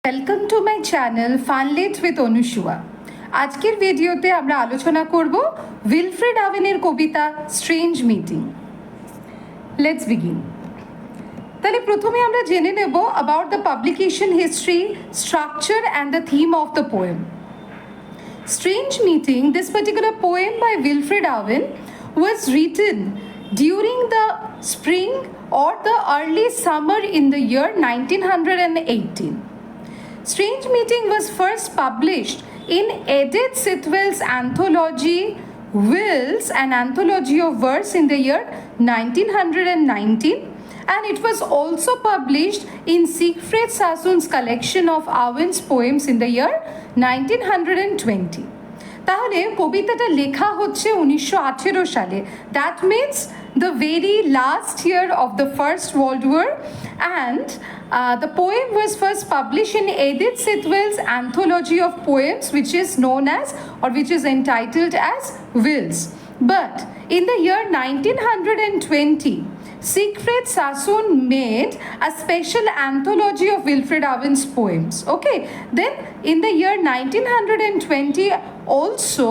Welcome to my channel ফানলেট with Anusuya. আজকের ভিডিওতে আমরা আলোচনা করব উইলফ্রেড আওয়েনের কবিতা স্ট্রেঞ্জ মিটিং। Let's begin. তাহলে প্রথমে আমরা জেনে নেব about the publication history, structure and the theme of the poem. Strange Meeting, this particular poem by Wilfred Owen, was written during the spring or the early summer in the year 1918. Strange Meeting was first published in Edith Sitwell's anthology Wills, an anthology of verse, in the year 1919, and it was also published in Siegfried Sassoon's collection of Owen's poems in the year 1920. তাহলে কবিতাটা লেখা হচ্ছে 1918 সালে। That means the very last year of the first world war, and the poem was first published in Edith Sitwell's anthology of poems, which is known as, or which is entitled as, Wills. But in the year 1920, Siegfried Sassoon made a special anthology of Wilfred Owen's poems. Okay, then in the year 1920, also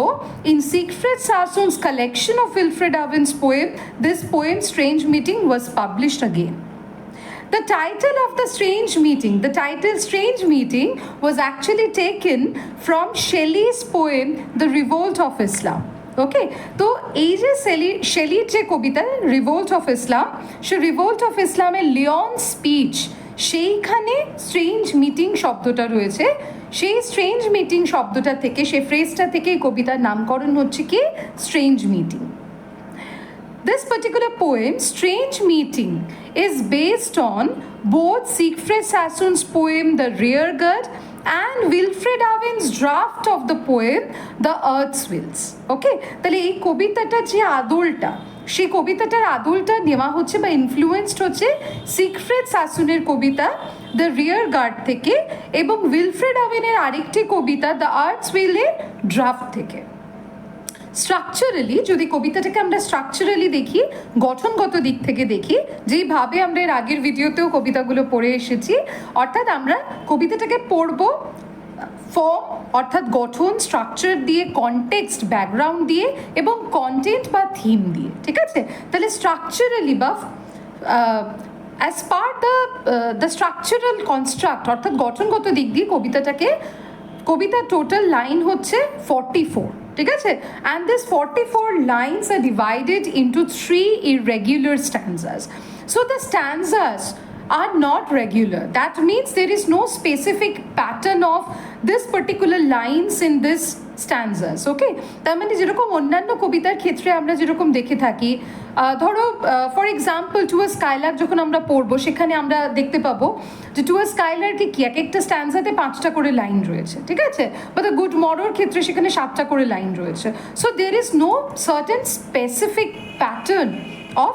in Siegfried Sassoon's collection of Wilfred Owen's poem, this poem Strange Meeting was published again. The title of the Strange Meeting, the title Strange Meeting, was actually taken from Shelley's poem The Revolt of Islam. Okay, তো এই যে শেলির যে কবিতা revolt of Islam, সে revolt of ইসলামের Laon speech, সেইখানে strange meeting শব্দটা রয়েছে। সেই স্ট্রেঞ্জ মিটিং শব্দটা থেকে, সেই ফ্রেজটা থেকে এই কবিতার নামকরণ হচ্ছে কি strange meeting. This particular poem, Strange Meeting, is based on both Siegfried Sassoon's poem The Rearguard and Wilfred Owen's draft of the poem The Earth's Wills. Okay, তাহলে এই কবিতাটার যে আদলটা, সেই কবিতাটার আদলটা নেওয়া হচ্ছে বা ইনফ্লুয়েন্সড হচ্ছে সিগফ্রিড সাসুনের কবিতা দ্য রিয়ারগার্ড থেকে এবং উইলফ্রেড আওয়েনের আরেকটি কবিতা দ্য আর্থস উইলের ড্রাফট থেকে। স্ট্রাকচারালি যদি কবিতাটাকে আমরা স্ট্রাকচারালি দেখি, গঠনগত দিক থেকে দেখি, যেইভাবে আমরা এর আগের ভিডিওতেও কবিতাগুলো পড়ে এসেছি, অর্থাৎ আমরা কবিতাটাকে পড়ব ফর্ম অর্থাৎ গঠন, স্ট্রাকচার দিয়ে, কনটেক্সট ব্যাকগ্রাউন্ড দিয়ে এবং কন্টেন্ট বা থিম দিয়ে। ঠিক আছে, তাহলে স্ট্রাকচারালি বা as per the structural construct অর্থাৎ গঠনগত দিক দিয়ে কবিতার টোটাল লাইন হচ্ছে 44। ঠিক আছে, and this 44 lines are divided into 3 irregular stanzas. So the stanzas are not regular. That means there is no specific pattern of this particular lines in this stanzas. Okay, তার মানে যেরকম অন্যান্য কবিতার ক্ষেত্রে আমরা যেরকম দেখে থাকি, ধরো for example to a Skylark যখন আমরা পড়বো, সেখানে আমরা দেখতে পাবো যে টু আ স্কাইলার্কে কি এক একটা স্ট্যান্সাতে 5টা করে লাইন রয়েছে। ঠিক আছে, বা দ্য গুড মরোর ক্ষেত্রে সেখানে 7টা করে লাইন রয়েছে। So there is no certain specific pattern of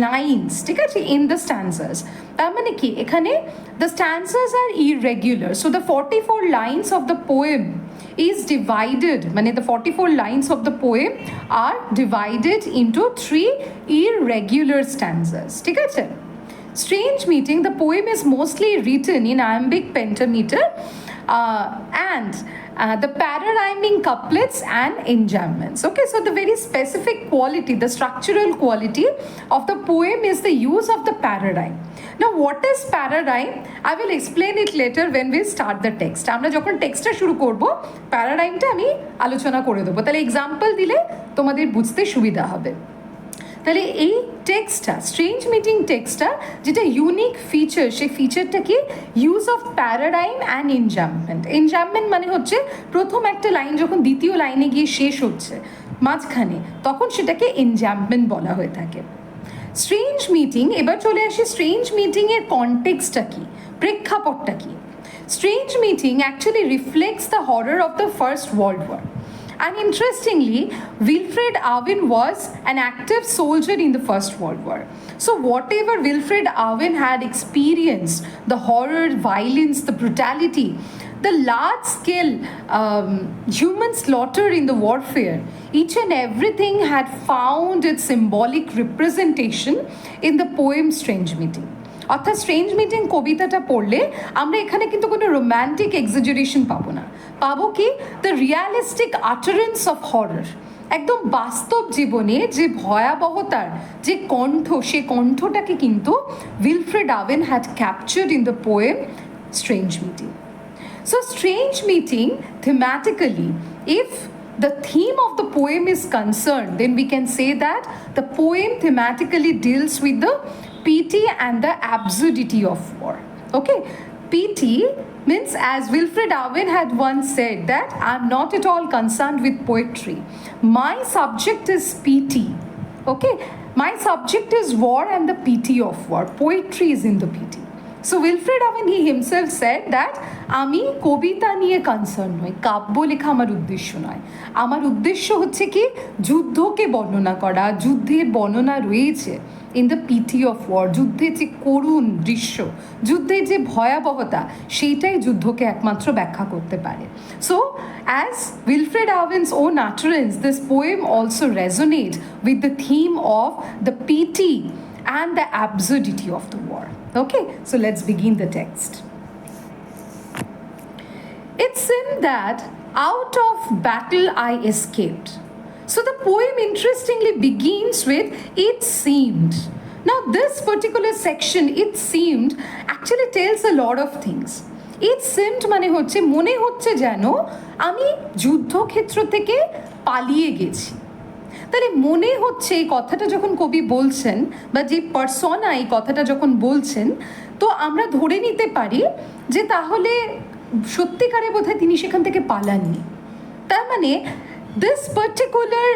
lines, ঠিক আছে, ইন দ্য স্ট্যান্সাস। তার মানে কি এখানে the stanzas are irregular. So the 44 lines of the poem is divided, মানে the 44 lines of the poem are divided into 3 irregular stanzas. ঠিক আছে, Strange Meeting, the poem is mostly written in iambic pentameter and the para-rhyming couplets and enjambments. Okay, so the very specific quality, the structural quality of the poem is the use of the para-rhyme. Now what is para-rhyme? I will explain it later when we start the text. আমরা যখন টেক্সটটা শুরু করব, para-rhymeটা আমি আলোচনা করে দেবো, তাহলে এক্সাম্পল দিলে তোমাদের বুঝতে সুবিধা হবে। তাহলে এই টেক্সটটা, স্ট্রেঞ্জ মিটিং টেক্সটটা যেটা ইউনিক ফিচার, সেই ফিচারটা কি ইউজ অফ প্যারাডাইম অ্যান্ড এনজাম্পমেন্ট। এনজাম্পমেন্ট মানে হচ্ছে প্রথম একটা লাইন যখন দ্বিতীয় লাইনে গিয়ে শেষ হচ্ছে মাঝখানে, তখন সেটাকে এনজাম্পমেন্ট বলা হয়ে থাকে। স্ট্রেঞ্জ মিটিং, এবার চলে আসি স্ট্রেঞ্জ মিটিংয়ের কনটেক্সটটা কি, প্রেক্ষাপটটা কি। Strange meeting actually reflects the horror of the first world war. And interestingly, Wilfred Owen was an active soldier in the First World War. So whatever Wilfred Owen had experienced, the horror, violence, the brutality, the large-scale human slaughter in the warfare, each and everything had found its symbolic representation in the poem Strange Meeting. অর্থাৎ strange meeting কবিতাটা পড়লে আমরা এখানে কিন্তু কোনো romantic exaggeration পাবো না, পাবো কি দ্য রিয়ালিস্টিক আটারেন্স অফ হরর, একদম বাস্তব জীবনে যে ভয়াবহতার যে কণ্ঠ, সে কণ্ঠটাকে কিন্তু Wilfred Owen had captured in the poem strange meeting. So strange meeting thematically, if the theme of the poem is concerned, then we can say that the poem thematically deals with the pity and the absurdity of war. Okay, pity means, as Wilfred Owen had once said, that I'm not at all concerned with poetry. My subject is pity. Okay, my subject is war and the pity of war. Poetry is in the pity. So Wilfred Owen, he himself said that আমি কবিতা নিয়ে concern নই, কাব্য লেখা আমার উদ্দেশ্য নয়, আমার উদ্দেশ্য হচ্ছে কি যুদ্ধকে বর্ণনা করা, যুদ্ধের বর্ণনা রয়েছে in the pity of war, যুদ্ধের যে করুণ দৃশ্য, যুদ্ধের যে ভয়াবহতা, সেইটাই যুদ্ধকে একমাত্র ব্যাখ্যা করতে পারে। So as Wilfred Owen's own utterance, this poem also resonate with the theme of the pity and the absurdity of the war. Okay, so let's begin the text. It seemed that out of battle I escaped. So the poem interestingly begins with it seemed. Now this particular section, it seemed, actually tells a lot of things. It seemed মানে হচ্ছে মনে হচ্ছে যেন আমি যুদ্ধক্ষেত্র থেকে পালিয়ে গেছি। তাহলে মনে হচ্ছে এই কথাটা যখন কবি বলছেন, বা যে পার্সনা এই কথাটা যখন বলছেন, তো আমরা ধরে নিতে পারি যে তাহলে সত্যিকারে বোধহয় তিনি সেখান থেকে পালাননি। তার মানে this particular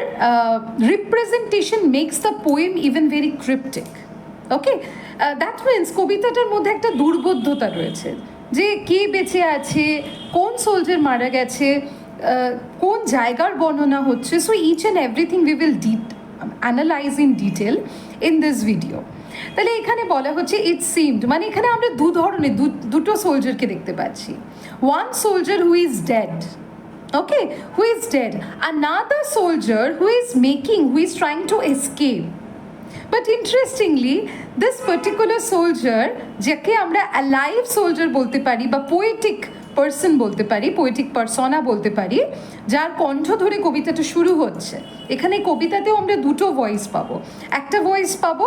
representation makes the poem even very cryptic. Okay, that means কবিতাটার মধ্যে একটা দুর্বোধ্যতা রয়েছে, যে কে বেঁচে আছে, কোন সোলজার মারা গেছে, কোন জায়গার বর্ণনা হচ্ছে। So each and everything we will analyse in detail in this video. তাহলে এখানে বলা হচ্ছে ইট সিমড, মানে এখানে আমরা দু ধরনের দুটো সোলজারকে দেখতে পাচ্ছি। One soldier who is dead, okay, who is dead, another soldier who is trying to escape. But interestingly, this particular soldier, যাকে আমরা alive soldier বলতে পারি বা poetic পার্সন বলতে পারি, পোয়েটিক পার্সনা বলতে পারি, যার কণ্ঠ ধরে কবিতাটা শুরু হচ্ছে, এখানে কবিতাতেও আমরা দুটো ভয়েস পাবো। একটা ভয়েস পাবো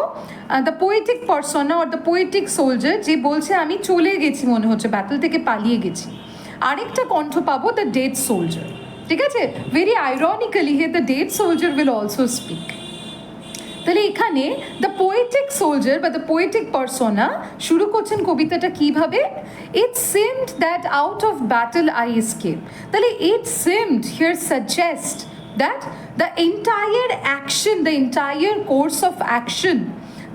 the poetic persona or the poetic soldier, যে বলছে আমি চলে গেছি, মনে হচ্ছে ব্যাটল থেকে পালিয়ে গেছি। আরেকটা কণ্ঠ পাবো দ্য ডেড সোলজার। ঠিক আছে, very ironically here the dead soldier will also speak. তাহলে এখানে দ্য পোয়েটিক সোলজার বা দ্য পোয়েটিক পার্সোনা শুরু করছেন কবিতাটা কিভাবে, it seemed that out of battle I escape. তাহলে it seemed here suggest that the entire action, the entire course of action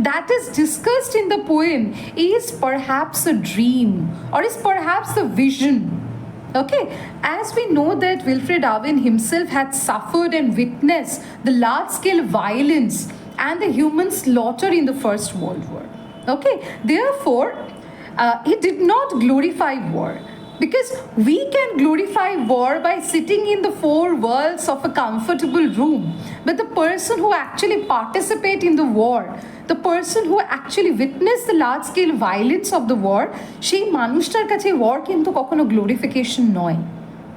that is discussed in the poem is perhaps a dream or is perhaps a vision. Okay, as we know that Wilfred Owen himself had suffered and witnessed the large-scale violence and the human slaughter in the First World War. Okay, therefore, he did not glorify war, because we can glorify war by sitting in the four walls of a comfortable room, but the person who actually participate in the war, the person who actually witnessed the large-scale violence of the war, সেই মানুষটার কাছে war কিন্তু কখনো glorification নয়।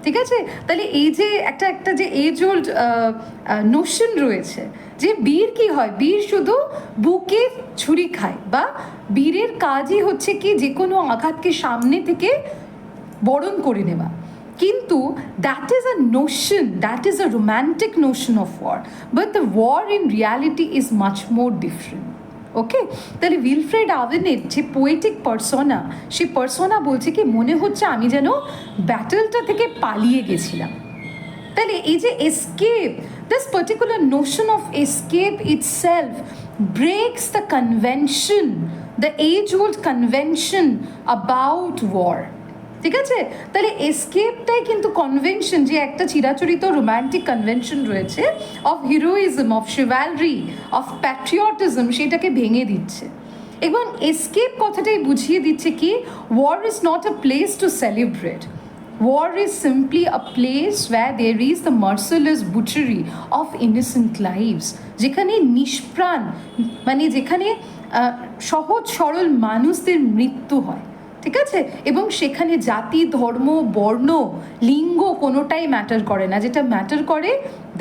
ঠিক আছে, তাহলে এই যে একটা যে এজ ওল্ড নোশন রয়েছে যে বীর কি হয়, বীর শুধু বুকে ছুরি খায়, বা বীরের কাজই হচ্ছে কি যে কোনো আঘাতকে সামনে থেকে বরণ করে নেওয়া, কিন্তু that is a notion, that is a romantic notion of war, but the war in reality is much more different. Okay, তাহলে উইলফ্রেড ওয়েনের যে পোয়েটিক পার্সোনা, সেই পার্সোনা বলছে কি মনে হচ্ছে আমি যেন ব্যাটলটা থেকে পালিয়ে গেছিলাম। তাহলে এই যে escape, this particular notion of escape itself breaks the convention, the age old convention about war. ঠিক আছে, তাহলে এসকেপটাই কিন্তু কনভেনশন, যে একটা চিরাচরিত রোম্যান্টিক কনভেনশন রয়েছে of heroism, of chivalry, of patriotism, সেটাকে ভেঙে দিচ্ছে। এবং এসকেপ কথাটাই বুঝিয়ে দিচ্ছে কি war is not a place to celebrate, war is simply a place where there is the merciless butchery of innocent lives, যেখানে নিষ্প্রাণ, মানে যেখানে সহজ সরল মানুষদের মৃত্যু হয়, ঠিক আছে, এবং সেখানে জাতি, ধর্ম, বর্ণ, লিঙ্গ কোনোটাই ম্যাটার করে না, যেটা ম্যাটার করে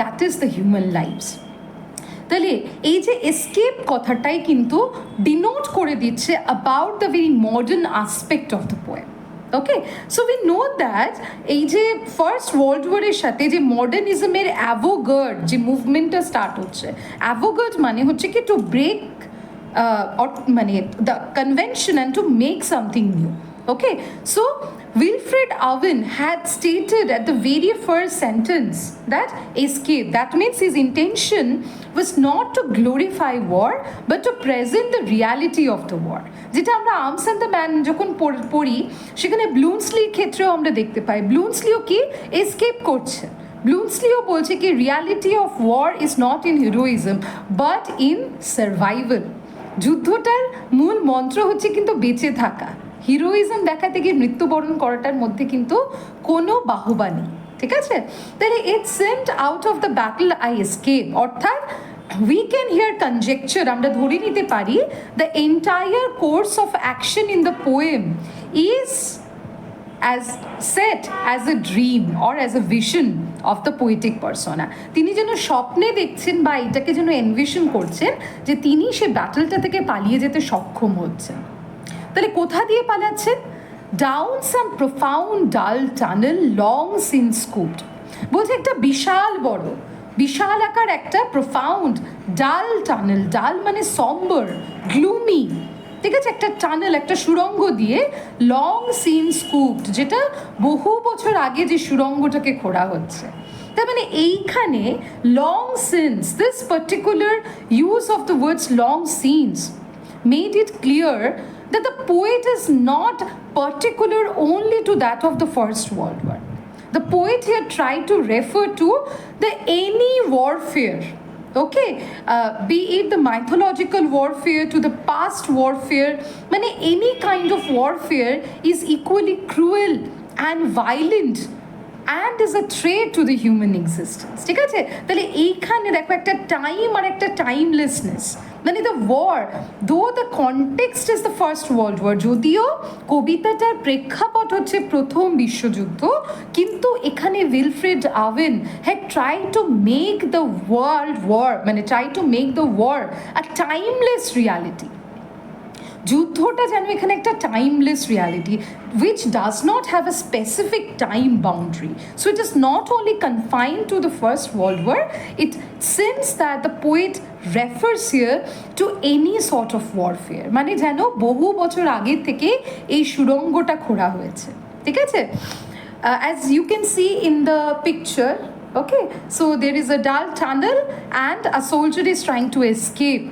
that is the human lifes. তাহলে এই যে এসকেপ কথাটাই কিন্তু ডিনোট করে দিচ্ছে about the very modern aspect of the poem. Okay, so we know that এই যে ফার্স্ট ওয়ার্ল্ড ওয়ারের সাথে যে মডার্নিজমের অ্যাভোগার্ড যে মুভমেন্টটা স্টার্ট হচ্ছে, অ্যাভোগার্ড মানে হচ্ছে কি টু ব্রেক মানে the convention and to make something new. Okay, so Wilfred Owen had stated at the very first sentence that escape, that means his intention was not to glorify war but to present the reality of the war. যেটা আমরা arms and the man যখন পড়ি সেখানে ব্লুমসলির ক্ষেত্রেও আমরা দেখতে পাই, ব্লুমসলিও কি escape করছে, ব্লুমসলিও বলছে কি reality of war is not in heroism but in survival. যুদ্ধটার মূল মন্ত্র হচ্ছে কিন্তু বেঁচে থাকা, হিরোইজম দেখাতে গিয়ে মৃত্যুবরণ করাটার মধ্যে কিন্তু কোনো বাহুবা নেই, ঠিক আছে। তাহলে it sent out of the battle I escape, অর্থাৎ উই ক্যান হিয়ার কনজেকচার, আমরা ধরে নিতে পারি the entire course of action in the poem is as set as a dream or as a vision of the poetic persona. তিনি যেন স্বপ্নে দেখছেন বা এটাকে যেন এনভিশন করছেন যে তিনি সে ব্যাটলটা থেকে পালিয়ে যেতে সক্ষম হচ্ছেন। তাহলে কোথা দিয়ে পালাচ্ছেন? ডাউন সাম প্রোফাউন্ড ডাল টানেল লং সিন্স স্কুপড, বলছে একটা বিশাল বড় বিশাল আকার একটা প্রোফাউন্ড ডাল টানেল, ডাল মানে সম্বর, গ্লুমি, ঠিক আছে, একটা টানেল, একটা সুড়ঙ্গ দিয়ে লং সিন স্কুপড, যেটা বহু বছর আগে যে সুড়ঙ্গটাকে খোঁড়া হচ্ছে। তার মানে এইখানে long since, this particular use of the words long since made it clear that the poet is not particular only to that of the First World War. The poet here tried to refer to the any warfare, okay, be it the mythological warfare to the past warfare, মানে any kind of warfare is equally cruel and violent and is a threat to the human existence, ঠিক আছে। তাহলে এইখানে দেখো একটা time আর একটা timelessness, মানে the war though the context is the first world war, যদিও কবিতাটার প্রেক্ষাপট হচ্ছে প্রথম বিশ্বযুদ্ধ, কিন্তু এখানে Wilfred Owen had try to make the world war, মানে try to make the war a timeless reality. যুদ্ধটা যেন এখানে একটা timeless reality which does not have a specific time boundary. So it is not only confined to the First World War, it seems that the poet refers here to any sort of warfare, মানে যেন বহু বছর আগে থেকে এই সুড়ঙ্গটা খোঁড়া হয়েছে, ঠিক আছে। As you can see in the picture, okay, so there is a dull tunnel and a soldier is trying to escape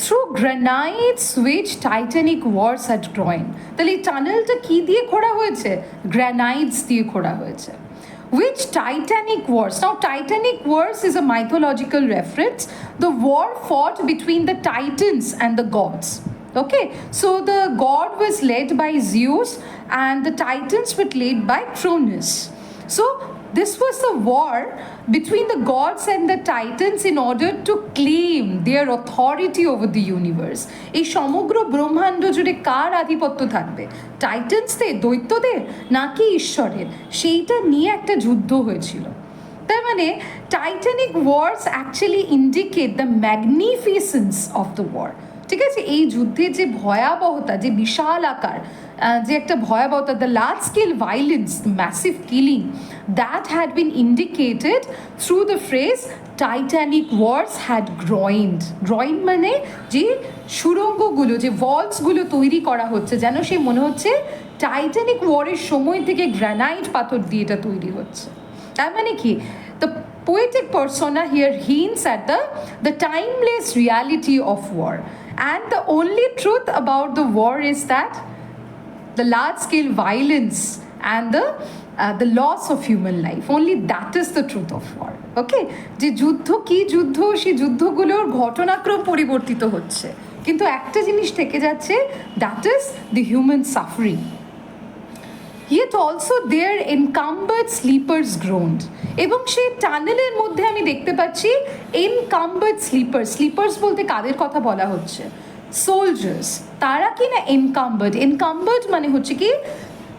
through granites which Titanic wars had grown. তাহলে এই টানেলটা কি দিয়ে খোঁড়া হয়েছে? গ্রানাইটস দিয়ে খোঁড়া হয়েছে। Which Titanic wars? Now Titanic wars is a mythological reference. The war fought between the Titans and the gods. Okay, so the god was led by Zeus and the Titans were led by Cronus. So this was the war between the gods and the Titans in order to claim their authority over the universe. এই সমগ্র ব্রহ্মাণ্ড জুড়ে কার আধিপত্য থাকবে? টাইটান্সদের, দৈত্যদের, নাকি ঈশ্বরের? সেইটা নিয়ে একটা যুদ্ধ হয়েছিল। তার মানে titanic wars actually indicate the magnificence of the war, ঠিক আছে। এই যুদ্ধের যে ভয়াবহতা, যে বিশাল আকার, যে একটা ভয়াবহতা, the large scale violence, massive killing, that had been indicated through the phrase titanic wars had groined. Groined মানে যে সুড়ঙ্গগুলো, যে ভলসগুলো তৈরি করা হচ্ছে, যেন সে মনে হচ্ছে টাইটানিক ওয়ারের সময় থেকে গ্রানাইট পাথর দিয়ে এটা তৈরি হচ্ছে। তার মানে কি? The poetic persona here hints at the timeless reality of war, and the only truth about the war is that the large scale violence and the loss of human life, only that is the truth of war. Okay, যে যুদ্ধ কি যুদ্ধ, সেই যুদ্ধগুলোর ঘটনাক্রম পরিবর্তিত হচ্ছে, কিন্তু একটা জিনিস থেকে যাচ্ছে, that is the human suffering. Yet also there encumbered sleepers groaned, এবং সেই টানেলের মধ্যে আমি দেখতে পাচ্ছি encumbered sleepers. Sleepers বলতে কাদের কথা বলা হচ্ছে? সোলজার্স তারা কি না এনকাম্বার্ড মানে হচ্ছে কি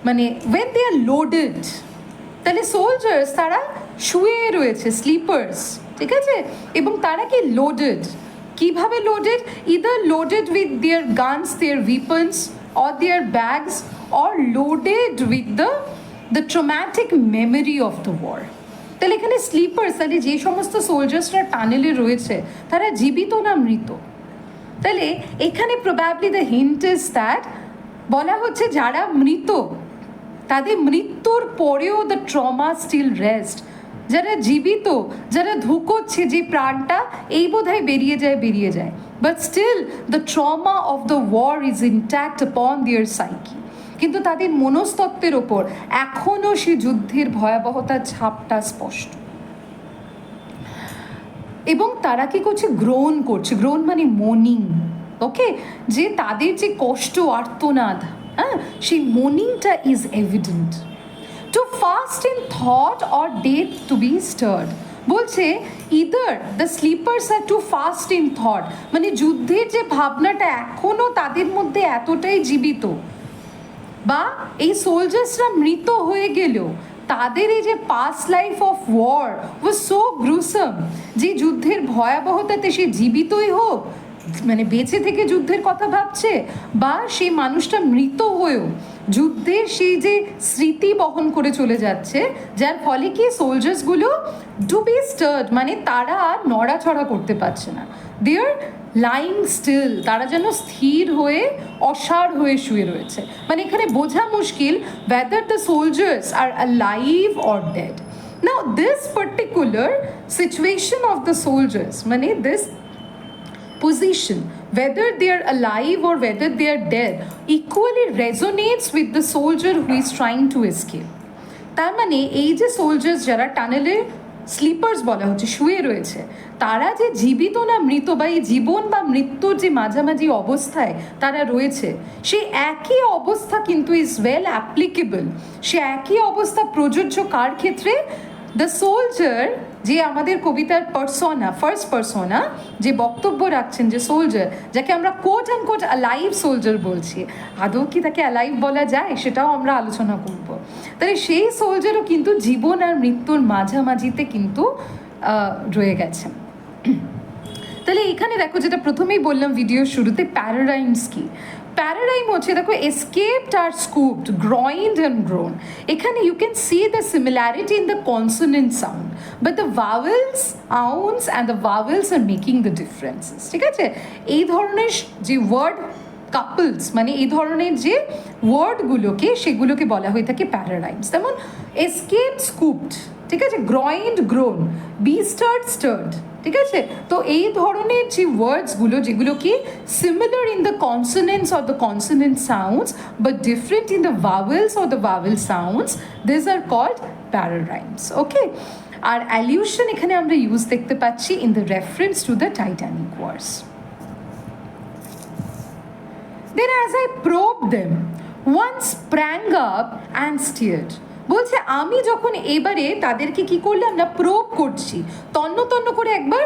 মানে ওয়েন দে আর লোডেড, তাহলে সোলজার্স তারা শুয়ে রয়েছে, স্লিপার্স, ঠিক আছে, এবং তারা কি লোডেড, কিভাবে loaded, either loaded with their guns, their weapons or their bags, or loaded with the traumatic memory of the war. তাহলে এখানে স্লিপার্স, তাহলে যে সমস্ত সোলজার্সরা টানেলে রয়েছে তারা জীবিত না মৃত। তাহলে এখানে probably the hint is that বলা হচ্ছে যারা মৃত তাদের মৃত্যুর পরেও দ্য ট্রমা স্টিল রেস্ট, যারা জীবিত, যারা ধুকোচ্ছে যে প্রাণটা এই বোধহয় বেরিয়ে যায়, but still the trauma of the war is intact upon their psyche, কিন্তু তাদের মনস্তত্ত্বের ওপর এখনও সে যুদ্ধের ভয়াবহতার ছাপটা স্পষ্ট। এবং তারা কি করছে, গ্রোন করছে, গ্রোন মানে মোর্নিং, ওকে, যে তাদের যে কষ্ট আর্তনাদ, হ্যাঁ, সেই মোর্নিংটা is evident. Too fast in thought or death to be stirred, বলছে either the sleepers are too fast in thought, মানে যুদ্ধের যে ভাবনাটা এখনও তাদের মধ্যে এতটাই জীবিত, বা এই সোলজার্সরা মৃত হয়ে গেলেও তাদের এই যে past life of war was so gruesome, যে যুদ্ধের ভয়াবহতাতে সে জীবিতই হোক, মানে বেঁচে থেকে যুদ্ধের কথা ভাবছে, বা সেই মানুষটা মৃত হয়েও যুদ্ধের সেই যে স্মৃতি বহন করে চলে যাচ্ছে, যার ফলে কি সোলজার্সগুলো টু বি স্টার্ড, মানে তারা আর নড়াচড়া করতে পারছে না, দে আর লাইং স্টিল, তারা যেন স্থির হয়ে অসাড় হয়ে শুয়ে রয়েছে। মানে এখানে বোঝা মুশকিল whether the soldiers are alive or dead. Now this particular situation of the soldiers, মানে this position, whether they are alive or whether they are dead, equally resonates with the soldier who is trying to escape. তার মানে এই যে soldiers যারা টানেলে sleepers বলা হচ্ছে, শুয়ে রয়েছে, তারা যে জীবিত না মৃত, বা এই জীবন বা মৃত্যুর যে মাঝামাঝি অবস্থায় তারা রয়েছে, সেই একই অবস্থা কিন্তু ইজ ওয়েল অ্যাপ্লিকেবল, সে একই অবস্থা প্রযোজ্য কার ক্ষেত্রে, দ্য সোলজার, যে আমাদের কবিতার পার্সোনা, ফার্স্ট পার্সোনা যে বক্তব্য রাখছেন, যে সোলজার, যাকে আমরা quote and quote alive soldier বলছি, আদৌ কি তাকে অ্যালাইভ বলা যায় সেটাও আমরা আলোচনা করব। তাহলে সেই সোলজারও কিন্তু জীবন আর মৃত্যুর মাঝামাঝিতে কিন্তু রয়ে গেছেন। তাহলে এখানে দেখো, যেটা প্রথমেই বললাম ভিডিওর শুরুতে, প্যারাডাইমস কি, প্যারাডাইম হচ্ছে দেখো এসকেপড আর স্কুপড, গ্রয়েন্ড অ্যান্ড গ্রোন। এখানে you can see the similarity in the consonant sound, but the vowels, ounce and the vowels are making the differences, ঠিক আছে। এই ধরনের যে ওয়ার্ড কাপলস, মানে এই ধরনের যে ওয়ার্ডগুলোকে, সেগুলোকে বলা হয়ে থাকে প্যারাডাইমস। যেমন এসকেপ, স্কুপড, ঠিক আছে, groined, groaned, bestirred, stirred, ঠিক আছে। তো এই ধরনের যে ওয়ার্ডসগুলো, যেগুলো কি similar in the consonants or the consonant sounds but different in the vowels or the vowel sounds, this are called paradigms, okay. আর অ্যালিউশন এখানে আমরা ইউজ দেখতে পাচ্ছি in the reference to the titanic wars. Then as I probed them, one sprang up and steered. বলছে আমি যখন এবারে তাদেরকে কি করলাম না, প্রোব করছি, তন্ন করে একবার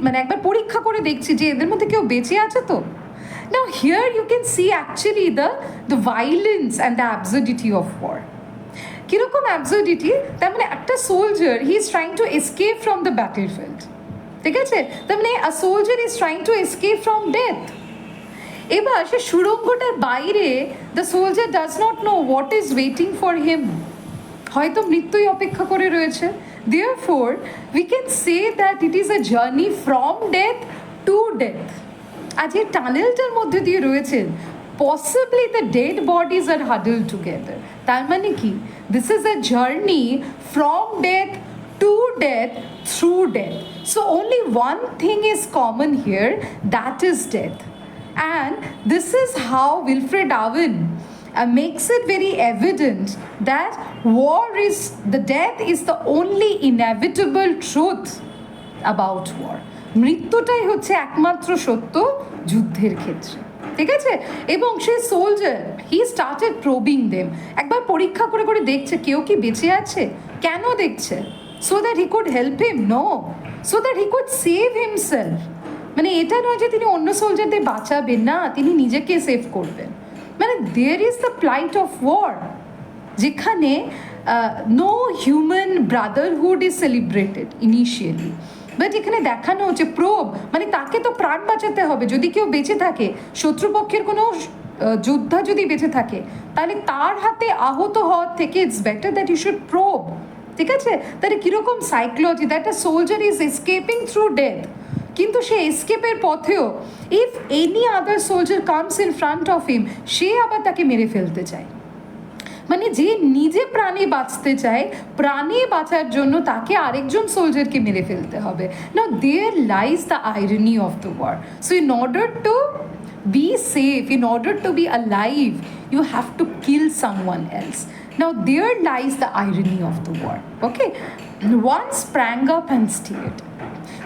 মানে একবার পরীক্ষা করে দেখছি যে এদের মধ্যে কেউ বেঁচে আছে তো। Now here you can see actually the violence and the absurdity of war. কিরকম অ্যাবসার্ডিটি, তার মানে একটা soldier, he is trying to escape from the battlefield, ঠিক আছে, তার মানে a soldier is trying to escape from death. এবার সে সুড়ঙ্গটার বাইরে, the soldier does not know what is waiting for him, হয়তো মৃত্যুই অপেক্ষা করে রয়েছে। Therefore, we can say that it is a journey from death to death. আর যে টানেলটার মধ্যে দিয়ে রয়েছেন, possibly the dead bodies are huddled together. তার মানে কি, this is a journey from death to death through death. So only one thing is common here, that is death. And this is how Wilfred Owen makes it very evident that the death is the only inevitable truth about war. মৃত্যুটাই হচ্ছে একমাত্র সত্য যুদ্ধের ক্ষেত্রে, ঠিক আছে। এবং সেই soldier, he started probing them, একবার পরীক্ষা করে দেখছে কেউ কি বেঁচে আছে। কেন দেখছে? So that he could help him? No, so that he could save himself. মানে এটা নয় যে তিনি অন্য সোলজারদের বাঁচাবেন না, তিনি নিজেকে সেভ করবেন। মানে there is the plight of war, যেখানে no human brotherhood is celebrated initially, but এখানে দেখানো হচ্ছে প্রোব, মানে তাকে তো প্রাণ বাঁচাতে হবে। যদি কেউ বেঁচে থাকে, শত্রুপক্ষের কোনো যোদ্ধা যদি বেঁচে থাকে, তাহলে তার হাতে আহত হওয়ার থেকে it's better that you should probe. ঠিক আছে, তাহলে কীরকম psychology, that a soldier is escaping through death, কিন্তু সে এসকেপের পথেও if any other soldier comes in front of him, সে আবার তাকে মেরে ফেলতে চায়। মানে যে নিজে প্রাণে বাঁচতে চায়, প্রাণে বাঁচার জন্য তাকে আরেকজন সোলজারকে মেরে ফেলতে হবে। Now there lies the irony of the war. So in order to be safe, in order to be alive, you have to kill someone else. Now there lies the irony of the war. Okay, one sprang up and stared.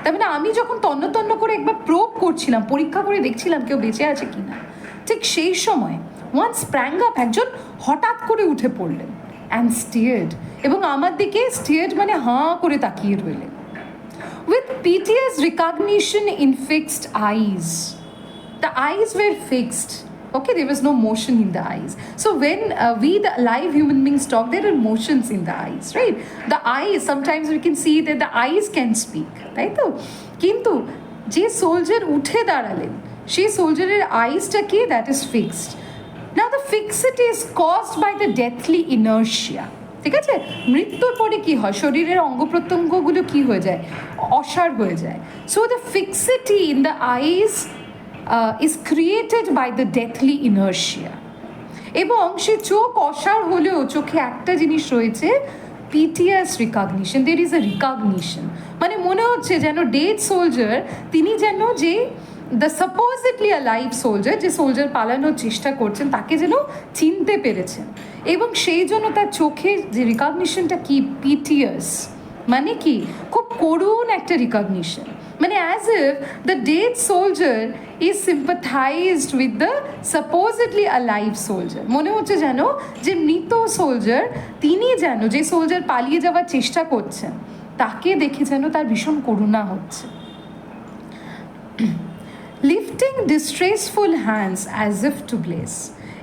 তার মানে আমি যখন তন্ন তন্ন করে একবার probe করছিলাম, পরীক্ষা করে দেখছিলাম কেউ বেঁচে আছে কিনা, ঠিক সেই সময় ওয়ান স্প্র্যাং আপ, একজন হঠাৎ করে উঠে পড়লেন, অ্যান্ড স্টিয়ার্ড, এবং আমার দিকে স্টিয়ার্ড মানে হাঁ করে তাকিয়ে রইলেন, with PTS recognition in fixed eyes. The eyes were fixed. Okay, there was no motion in the eyes. So when we, the live human beings, talk, there are motions in the eyes, right? The eyes, sometimes we can see that the eyes can speak, right? So, কিন্তু যে soldier উঠে দাঁড়ালেন, সেই সোলজারের আইসটা কি? That is fixed. Now the fixity is caused by the deathly inertia. ঠিক আছে, মৃত্যুর পরে কি হয়? শরীরের অঙ্গ প্রত্যঙ্গগুলো কি হয়ে যায়? অসাড় হয়ে যায়। So the fixity in the eyes is created by the deathly inertia. এবং সে চোখ অসাড় হলেও চোখে একটা জিনিস রয়েছে, PTS recognition. There is a recognition, মানে মনে হচ্ছে যেন ডেড সোলজার, তিনি যেন যে দ্য সাপোজিটলি আ লাইভ সোলজার, যে সোলজার পালানোর চেষ্টা করছেন, তাকে যেন চিনতে পেরেছেন, এবং সেই জন্য তার চোখের যে রিকগনিশনটা কি? পিটিএস, মানে কি? খুব করুণ একটা রিকগনিশন, মানে as if the dead soldier is sympathized with the supposedly alive soldier. মনে হচ্ছে যেন যে মৃত সোলজার, তিনি যেন যে সোলজার পালিয়ে যাওয়ার চেষ্টা করছেন, তাকে দেখে যেন তার ভীষণ করুণা হচ্ছে। Lifting distressful hands as if to bless,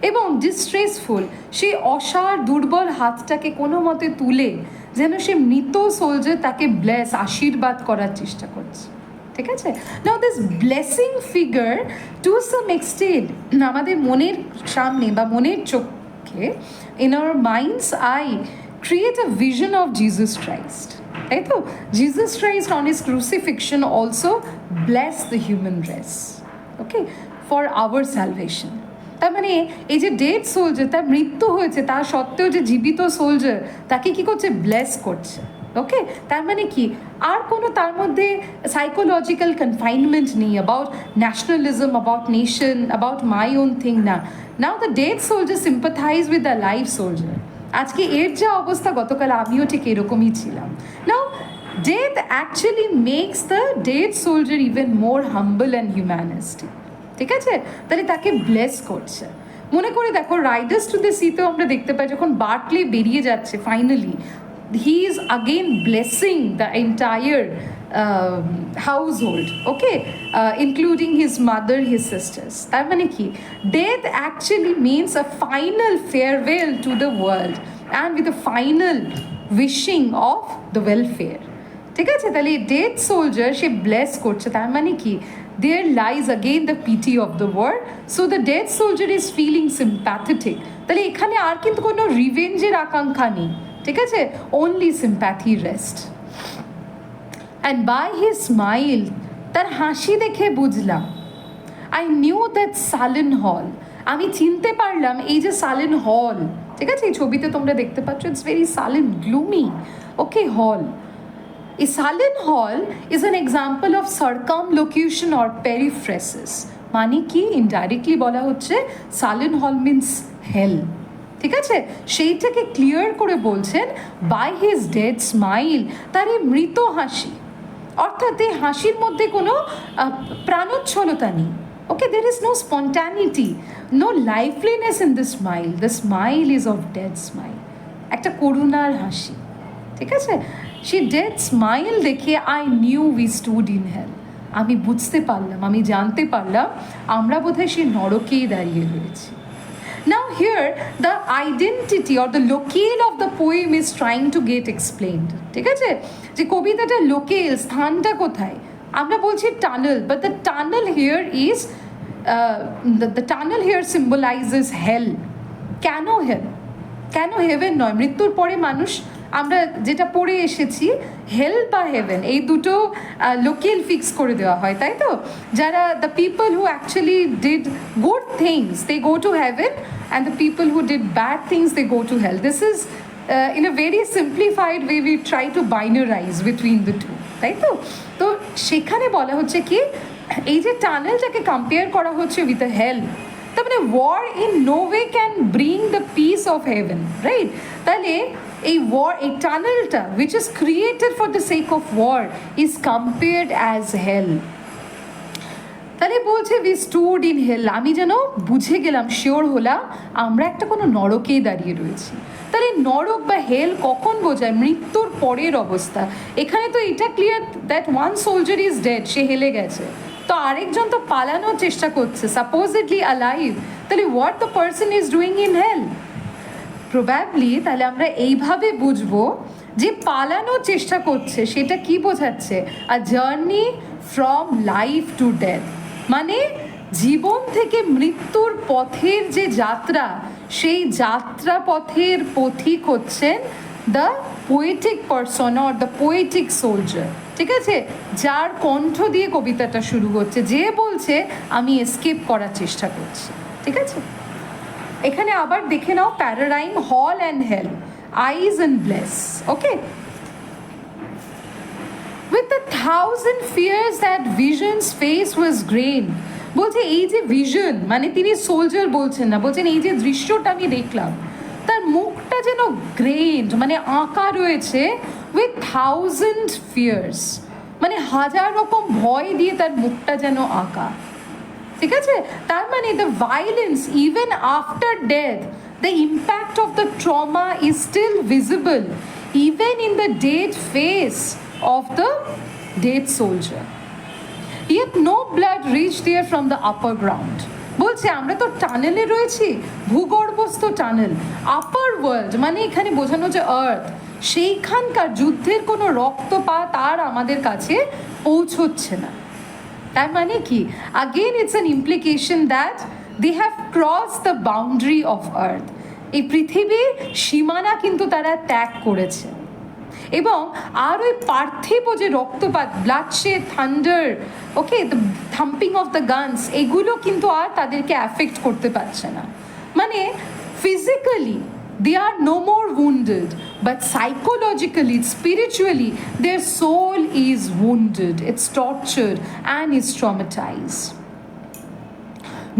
এবং ডিস্ট্রেসফুল সেই অসাড় দুর্বল হাতটাকে কোনো মতে তুলে যেন সে মৃত সোলজার তাকে ব্লেস, আশীর্বাদ করার চেষ্টা করছে। ঠিক আছে, now this blessing figure to some extent আমাদের মনের সামনে বা মনের চোখে, in our mind's eye, create a vision of Jesus Christ. তাই তো, Jesus Christ on his crucifixion also bless the human race, okay, for our salvation. তার মানে এই যে ডেড সোলজার, তার মৃত্যু হয়েছে, তা সত্ত্বেও যে জীবিত সোলজার তাকে কি করছে? ব্লেস করছে। ওকে, তার মানে কি আর কোনো তার মধ্যে সাইকোলজিক্যাল কনফাইনমেন্ট নেই about nationalism, about nation, about my own thing না। Now the dead soldier sympathize with the live soldier. আজকে এর যা অবস্থা, গতকাল আমিও ঠিক এরকমই ছিলাম। Now death actually makes the dead soldier even more humble and humanistic. ঠিক আছে, তাহলে তাকে ব্লেস করছে। মনে করে দেখো, রাইডার্স টু দ্য সিতেও আমরা দেখতে পাই, যখন বার্টলে বেরিয়ে যাচ্ছে finally, he is again blessing the entire household, okay, including his mother, his sisters. তার মানে কি? Death actually means a final farewell to the world and with a final wishing of the welfare. ঠিক আছে, তাহলে dead soldier সে bless করছে, তার মানে কি? There lies again the pity of the war. So the dead soldier is feeling sympathetic. তাহলে এখানে আর কিন্তু কোনো রিভেঞ্জের আকাঙ্ক্ষা নেই। ঠিক আছে, only sympathy rest. And by his smile, তার হাসি দেখে বুঝলাম, I knew that sullen hall. আমি চিনতে পারলাম এই যে সালেন হল, ঠিক আছে, এই ছবিতে তোমরা দেখতে পাচ্ছ, ইটস ভেরি সালেন, গ্লুমি, ওকে, হল। A sullen hall is an example of circumlocution or periphrasis. মানে কি? ইনডাইরেক্টলি বলা হচ্ছে sullen hall means hell। ঠিক আছে, সেইটাকে ক্লিয়ার করে বলছেন বাই হিজ ডেড স্মাইল, তার এই মৃত হাসি, অর্থাৎ এই হাসির মধ্যে কোনো প্রাণোচ্ছলতা নেই। Okay, there is no spontaneity, no liveliness in the smile. The smile is of dead smile, একটা করুণার হাসি। ঠিক আছে, সেই ডেড স্মাইল দেখে I knew we stood in hell. আমি বুঝতে পারলাম, আমি জানতে পারলাম আমরা বোধহয় সেই নরকেই দাঁড়িয়ে রয়েছি। Now here the identity or the locale of the poem is trying to get explained. ঠিক আছে, যে কবিতাটা লোকেল, স্থানটা কোথায়, আমরা বলছি tunnel, but the tunnel here is the tunnel here symbolizes hell. কেন hell? কেন হেভেন নয়? মৃত্যুর পরে মানুষ, আমরা যেটা পড়ে এসেছি, হেল বা হেভেন এই দুটো লোকেল ফিক্স করে দেওয়া হয়, তাই তো? যারা the people who actually did good things they go to heaven, and the people who did bad things they go to hell. This is in a very simplified way we try to binarize between the two, তাই তো? তো সেখানে বলা হচ্ছে কি, এই যে টানেলটাকে compare করা হচ্ছে উইথ আ হেল, তার মানে war in no way can bring the peace of heaven, right? তাহলে এই ওয়ার, এই টানেলটা which is created for the sake of war is compared as hell. তাহলে বলছে উই স্টুড ইন হেল, আমি যেন বুঝে গেলাম, শিওর হলাম আমরা একটা কোনো নরকেই দাঁড়িয়ে রয়েছি। তাহলে নরক বা হেল কখন বোঝায়? মৃত্যুর পরের অবস্থা। এখানে তো এটা clear that one soldier is dead, সে হেলে গেছে, তো আরেকজন তো পালানোর চেষ্টা করছে, সাপোজেডলি অ্যালাইভ। তাহলে what the person is doing in hell? Probably তাহলে আমরা এইভাবে বুঝবো যে পালানোর চেষ্টা করছে, সেটা কি বোঝাচ্ছে? আ journey from life to death, মানে জীবন থেকে মৃত্যুর পথের যে যাত্রা, সেই যাত্রা পথের পথিক হচ্ছেন the poetic person or the poetic soldier. ঠিক আছে, যার কণ্ঠ দিয়ে কবিতাটা শুরু হচ্ছে, যে বলছে আমি এসকেপ করার চেষ্টা করছি। ঠিক আছে, এখানে আবার দেখে now pararhyme, hall and hell, eyes and bless. Okay, with the thousand fears that vision's face was grain, বলছে এই যে ভিশন, মানে তিনি সোলজার বলছেন না, বলছেন এই যে দৃশ্যটা আমি দেখলাম, তার মুখটা যেন গ্রেন, মানে আঁকা রয়েছে, উইথ থাউজেন্ড ফিয়ার্স, মানে হাজার রকম ভয় দিয়ে তার মুখটা যেন আঁকা। ঠিক আছে, তার মানে the violence even after death, the impact of the trauma is still visible even in the dead face of the dead soldier. Yet no blood reached there from the upper ground. বলছে আমরা তো টানেলে রয়েছি, ভূগর্ভস্থ tunnel, আপার world মানে এখানে বোঝানো যে আর্থ, সেইখানকার যুদ্ধের কোনো রক্তপাত আর আমাদের কাছে পৌঁছচ্ছে না। তার মানে কি? Again it's an implication that they have cross the boundary of earth, এই পৃথিবীর সীমানা কিন্তু তারা ত্যাগ করেছে। এবং আর ওই পার্থিব যে রক্তপাত, bloodshed, thunder, okay, the thumping of the guns, এগুলো কিন্তু আর তাদেরকে অ্যাফেক্ট করতে পারছে না। মানে physically they are no more wounded, but psychologically, spiritually, their soul is wounded, it's tortured and is traumatized.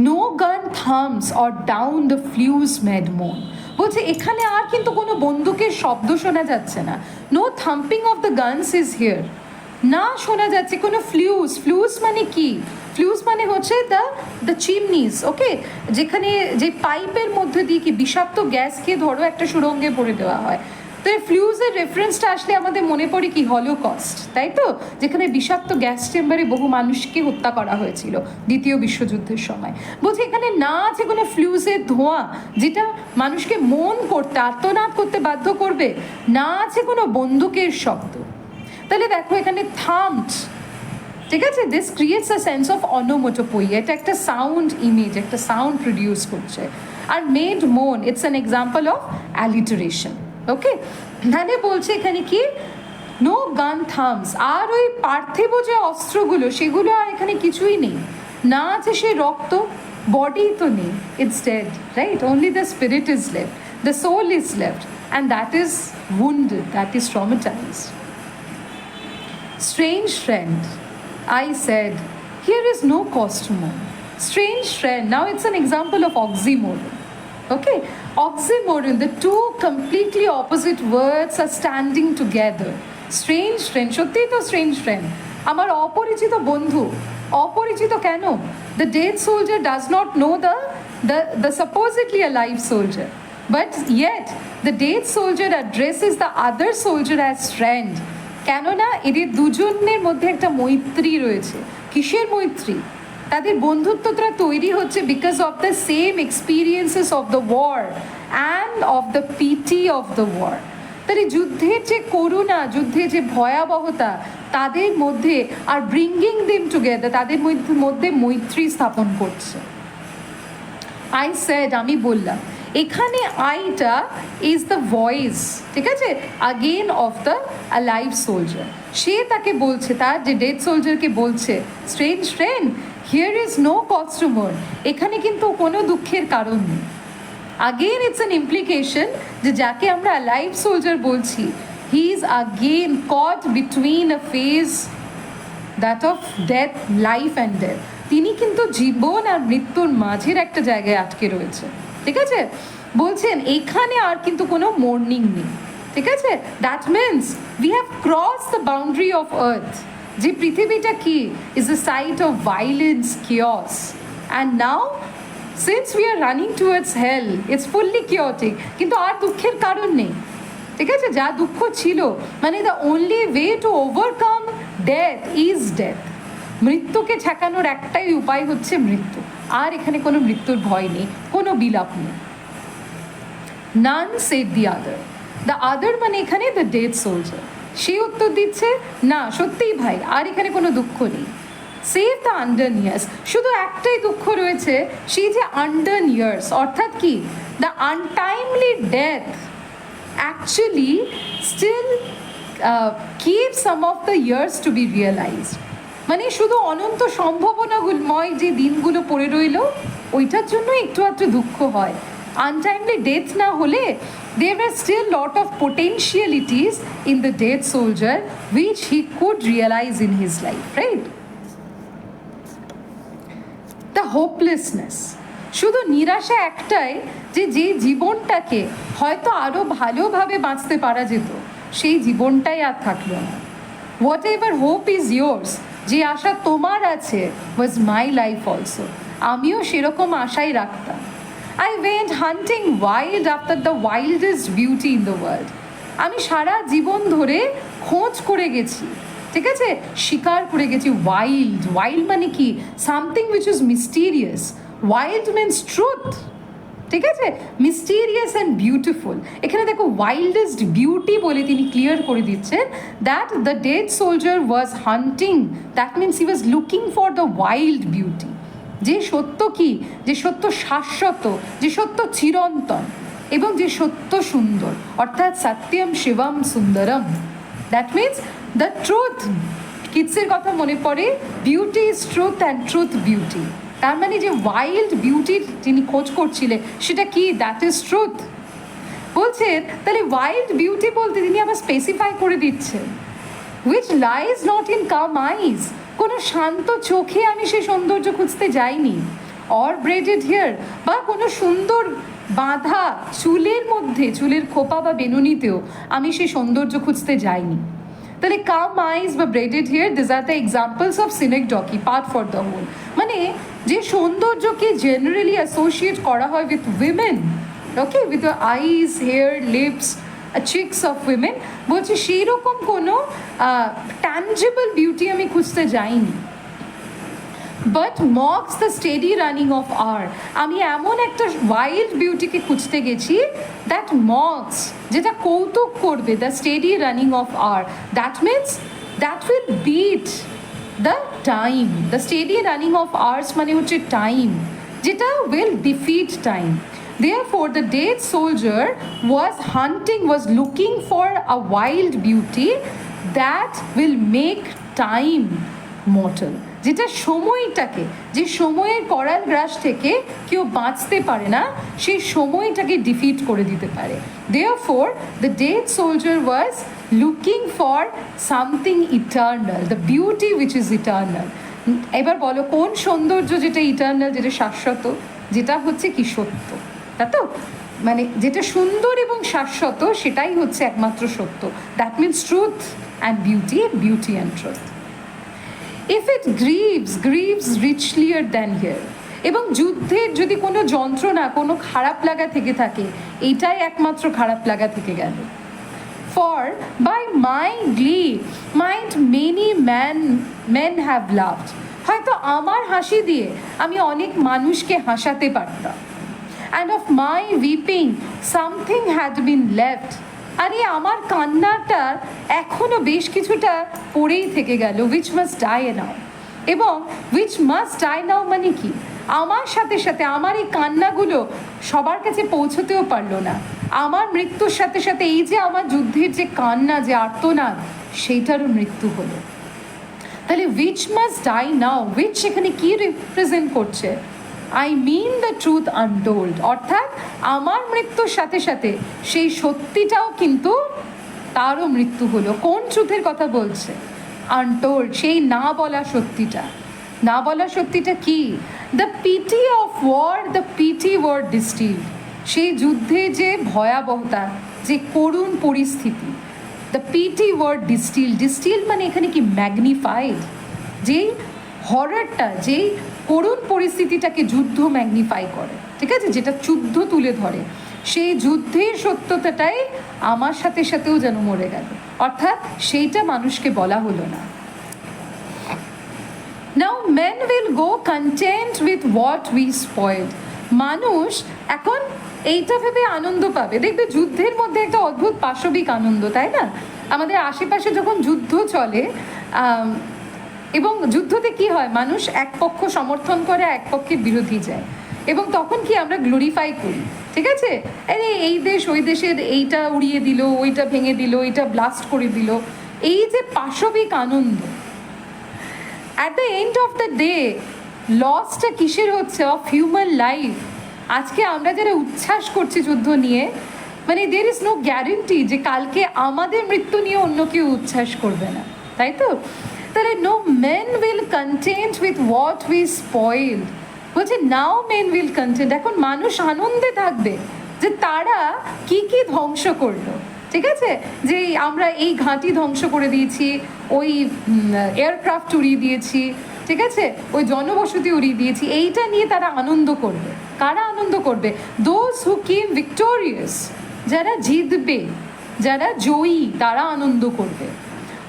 No gun thumps or down the flue's mad moan. বলছে এখানে আর কিন্তু কোনো বন্দুকের শব্দ শোনা যাচ্ছে না। No thumping of the guns is here, না শোনা যাচ্ছে কোনো ফ্লুস। ফ্লুস মানে কি? ফ্লুস মানে হচ্ছে দ্য চিমনিস, ওকে, যেখানে যে পাইপের মধ্যে দিয়ে কি বিষাক্ত গ্যাসকে ধরো একটা সুড়ঙ্গে ভরে দেওয়া হয়। তো এই ফ্লুজের রেফারেন্সটা আসলে আমাদের মনে পড়ে কি? হলোকস্ট, তাই তো? যেখানে বিষাক্ত গ্যাস চেম্বারে বহু মানুষকে হত্যা করা হয়েছিল দ্বিতীয় বিশ্বযুদ্ধের সময়। বলছি এখানে না আছে কোনো ফ্লুজের ধোঁয়া যেটা মানুষকে মন করতে, আর্তনাদ করতে বাধ্য করবে, না আছে কোনো বন্দুকের শব্দ। তাহলে দেখো এখানে থামড, ঠিক আছে, this creates a sense of onomatopoeia, এটা একটা সাউন্ড ইমেজ, একটা সাউন্ড প্রডিউস করছে। আর made moan, it's an example of alliteration. Okay, তাহলে বলছে এখানে কি? নো গান থামস, আর ওই পার্থিব যে অস্ত্রগুলো সেগুলো আর এখানে কিছুই নেই, না আছে সে রক্ত, বডি তো নেই, it's dead, right? Only the spirit is left, the soul is left, and that is wounded, that is traumatized. Strange friend, I said, here is no cause to mourn. Strange friend, now it's an example of oxymoron. Okay, oxymoron, the two completely opposite words are standing together. Strange friend, সত্যিই তো strange friend, আমার অপরিচিত বন্ধু। অপরিচিত কেন? The dead soldier does not know the supposedly alive soldier, but yet the dead soldier addresses the other soldier as friend. কেননা এদের দুজনের মধ্যে একটা মৈত্রী রয়েছে, কিসের মৈত্রী? তাদের বন্ধুত্বটা তৈরি হচ্ছে because of the same experiences of the war and of the pity of the war. তাহলে যুদ্ধের যে করুণা, যুদ্ধের যে ভয়াবহতা তাদের মধ্যে আর ব্রিঙ্গিং দেম টুগেদার, তাদের মধ্যে মৈত্রী স্থাপন করছে। আই সেড, আমি বললাম, এখানে আইটা ইজ দ্য ভয়েস, ঠিক আছে, again of the alive soldier. সে তাকে বলছে, তার যে ডেড সোলজারকে বলছে, strange friend, here is no cause to mourn, এখানে কিন্তু কোনো দুঃখের কারণ নেই। আগেন ইটস অ্যান ইমপ্লিকেশন যে যাকে আমরা অ্যালাইভ সোলজার বলছি, he is again caught between a phase that of death, life and death. তিনি কিন্তু জীবন আর মৃত্যুর মাঝের একটা জায়গায় আটকে রয়েছে, ঠিক আছে। বলছেন এখানে আর কিন্তু কোনো মর্নিং নেই, ঠিক আছে। That means we have cross the boundary of earth. যে পৃথিবীটা কি is the site of violence, chaos, and now since we are running towards hell, it's fully chaotic. কিন্তু আর দুঃখের কারণ নেই, ঠিক আছে। যা দুঃখ ছিল, মানে the only way to overcome death is death. মৃত্যুকে ঠেকানোর একটাই উপায় হচ্ছে মৃত্যু, আর এখানে কোনো মৃত্যুর ভয় নেই, কোনো বিলাপ নেই। নান shed the other, the other মানে এখানে দ্য ডেড সোলজার। সে উত্তর দিচ্ছে, না সত্যিই ভাই, আর এখানে কোনো দুঃখ নেই। সেভ দ্য আন্ডার্ন ইয়ার্স, শুধু একটাই দুঃখ রয়েছে, সেই যে আন্ডার্ন ইয়ার্স, অর্থাৎ কি the untimely death actually still keep some of the years to be realized. মানে শুধু অনন্ত সম্ভাবনাময় যে দিনগুলো পড়ে রইল, ওইটার জন্য একটু একটু দুঃখ হয়। আনটাইমলি ডেথ না হলে there were still lot of potentialities in the dead soldier which he could realize in his life, right? The hopelessness, শুধু নিরাশা একটাই যে যে জীবনটাকে হয়তো আরও ভালোভাবে বাঁচতে পারা যেত, সেই জীবনটাই আর থাকলো না। What ever hope is yours, যে আশা তোমার আছে, ওয়াজ মাই লাইফ অলসো, আমিও সেরকম আশাই রাখতাম। I went hunting wild after the wildest beauty in the world, আমি সারা জীবন ধরে খোঁজ করে গেছি, ঠিক আছে, শিকার করে গেছি। ওয়াইল্ড, ওয়াইল্ড মানে কি, something which is mysterious. Wild means truth, ঠিক আছে, মিস্টিরিয়াস অ্যান্ড বিউটিফুল। এখানে দেখো ওয়াইল্ডেস্ট বিউটি বলে তিনি ক্লিয়ার করে দিচ্ছেন that the dead soldier was hunting, that means he was looking for the wild beauty. যে সত্য কি, যে সত্য শাশ্বত, যে সত্য চিরন্তন, এবং যে সত্য সুন্দর, অর্থাৎ সত্যম শিবম সুন্দরম। That means the truth. কিডসের কথা মনে পড়ে, beauty is truth and truth beauty. তার মানে যে ওয়াইল্ড বিউটির যিনি খোঁজ করছিলেন, সেটা কি, দ্যাট ইজ ট্রুথ। বলছেন তাহলে ওয়াইল্ড বিউটি বলতে তিনি আবার স্পেসিফাই করে দিচ্ছেন, which lies not in calm eyes, কোনো শান্ত চোখে আমি সেই সৌন্দর্য খুঁজতে যাইনি, অর ব্রেডেড হেয়ার, বা কোনো সুন্দর বাঁধা চুলের মধ্যে, চুলের খোপা বা বেনুনিতেও আমি সেই সৌন্দর্য খুঁজতে যাইনি। তাহলে কাম আইজ বা braided hair, this are the examples of synecdoche, part for the whole. মানে যে সৌন্দর্যকে জেনারেলি অ্যাসোসিয়েট করা হয় with women, okay, with the eyes, hair, lips, cheeks of women, বলছি সেই রকম কোনো ট্যাঞ্জেবল বিউটি আমি খুঁজতে যাইনি। But mocks the steady running of hour, আমি এমন একটা ওয়াইল্ড বিউটিকে খুঁজতে গেছি দ্যাট মক্স, যেটা কৌতুক করবে, the steady running of hour, that means that will beat the time. The steady running of hours মানে হচ্ছে টাইম, যেটা will defeat time. Therefore, the dead soldier was hunting, was looking for a wild beauty that will make time mortal. যেটা সময়টাকে, যে সময়ের করাল গ্রাস থেকে কেউ বাঁচতে পারে না, সেই সময়টাকে ডিফিট করে দিতে পারে। Therefore, the dead soldier was looking for something eternal, the beauty which is eternal. এবার বলো কোন সৌন্দর্য যেটা ইটার্নাল, যেটা শাশ্বত, যেটা হচ্ছে কি সত্য, তা তো মানে যেটা সুন্দর এবং শাশ্বত, সেটাই হচ্ছে একমাত্র সত্য। That means truth and beauty, beauty and truth. If it grieves richlier than here, এবং যুদ্ধের যদি কোনো যন্ত্রণা, কোনো খারাপ লাগা থেকে থাকে, এইটাই একমাত্র খারাপ লাগা থেকে গেল। For by my glee mind many men have loved, আমার হাসি দিয়ে আমি অনেক মানুষকে হাসাতে পারতাম। And of my weeping something had been left, আর এই আমার কান্নাটা এখনও বেশ কিছুটা পড়েই থেকে গেল, উইচ মাস্ট ডাই নাও। এবং উইচ মাস্ট ডাই নাও মানে কি, আমার সাথে সাথে আমার এই কান্নাগুলো সবার কাছে পৌঁছতেও পারলো না, আমার মৃত্যুর সাথে সাথে এই যে আমার যুদ্ধের যে কান্না, যে আর্তনাদ, সেইটারও মৃত্যু হলো। তাহলে which must die now, which এখানে কি রিপ্রেজেন্ট করছে? I mean the truth untold, অর্থাৎ আমার মৃত্যুর সাথে সাথে সেই সত্যিটাও কিন্তু তারও মৃত্যু হলো। কোন ট্রুথের কথা বলছে? আনটোল্ড, সেই না বলা সত্যিটা। না বলা সত্যিটা কি? The pity of war, the pity war distilled, সেই যুদ্ধে যে ভয়াবহতা, যে করুণ পরিস্থিতি, the pity war distilled, distilled মানে এখানে কি ম্যাগনিফাইড, যেই হররটা, যেই করুণ পরিস্থিতিটাকে যুদ্ধ ম্যাগনিফাই করে, ঠিক আছে, যেটা যুদ্ধ তুলে ধরে, সেই যুদ্ধের সত্যতাটাই আমার সাথে সাথেও যেন মরে গেল, অর্থাৎ সেইটা মানুষকে বলা হলো না। Now men will go content with what we spoiled. মানুষ এখন এইটা ভেবে আনন্দ পাবে, দেখবে যুদ্ধের মধ্যে একটা অদ্ভুত পাশবিক আনন্দ, তাই না? আমাদের আশেপাশে যখন যুদ্ধ চলে, এবং যুদ্ধতে কি হয়, মানুষ এক পক্ষ সমর্থন করে, এক পক্ষের বিরোধী যায়, এবং তখন কি আমরা গ্লোরিফাই করি, ঠিক আছে, আরে এই দেশ ওই দেশের এইটা উড়িয়ে দিল, ওইটা ভেঙে দিল, এইটা ব্লাস্ট করে দিল, এই যে পাশবিক আনন্দ। At the end of the day লসটা কিসের হচ্ছে? Of human life. আজকে আমরা যারা উচ্ছ্বাস করছি যুদ্ধ নিয়ে, মানে দের ইজ নো গ্যারেন্টি যে কালকে আমাদের মৃত্যু নিয়ে অন্য কেউ উচ্ছ্বাস করবে না, তাই তো? তাহলে no men will content with what we spoiled, বলছে নাও মেন উইল কন্টেন্ট, এখন মানুষ আনন্দে থাকবে যে তারা কি কি ধ্বংস করলো, ঠিক আছে, যে আমরা এই ঘাঁটি ধ্বংস করে দিয়েছি, ওই এয়ারক্রাফট উড়িয়ে দিয়েছি, ঠিক আছে, ওই জনবসতি উড়িয়ে দিয়েছি, এইটা নিয়ে তারা আনন্দ করবে। কারা আনন্দ করবে? দোজ হু কেম ভিক্টোরিয়াস, যারা জিতবে, যারা জয়ী, তারা আনন্দ করবে।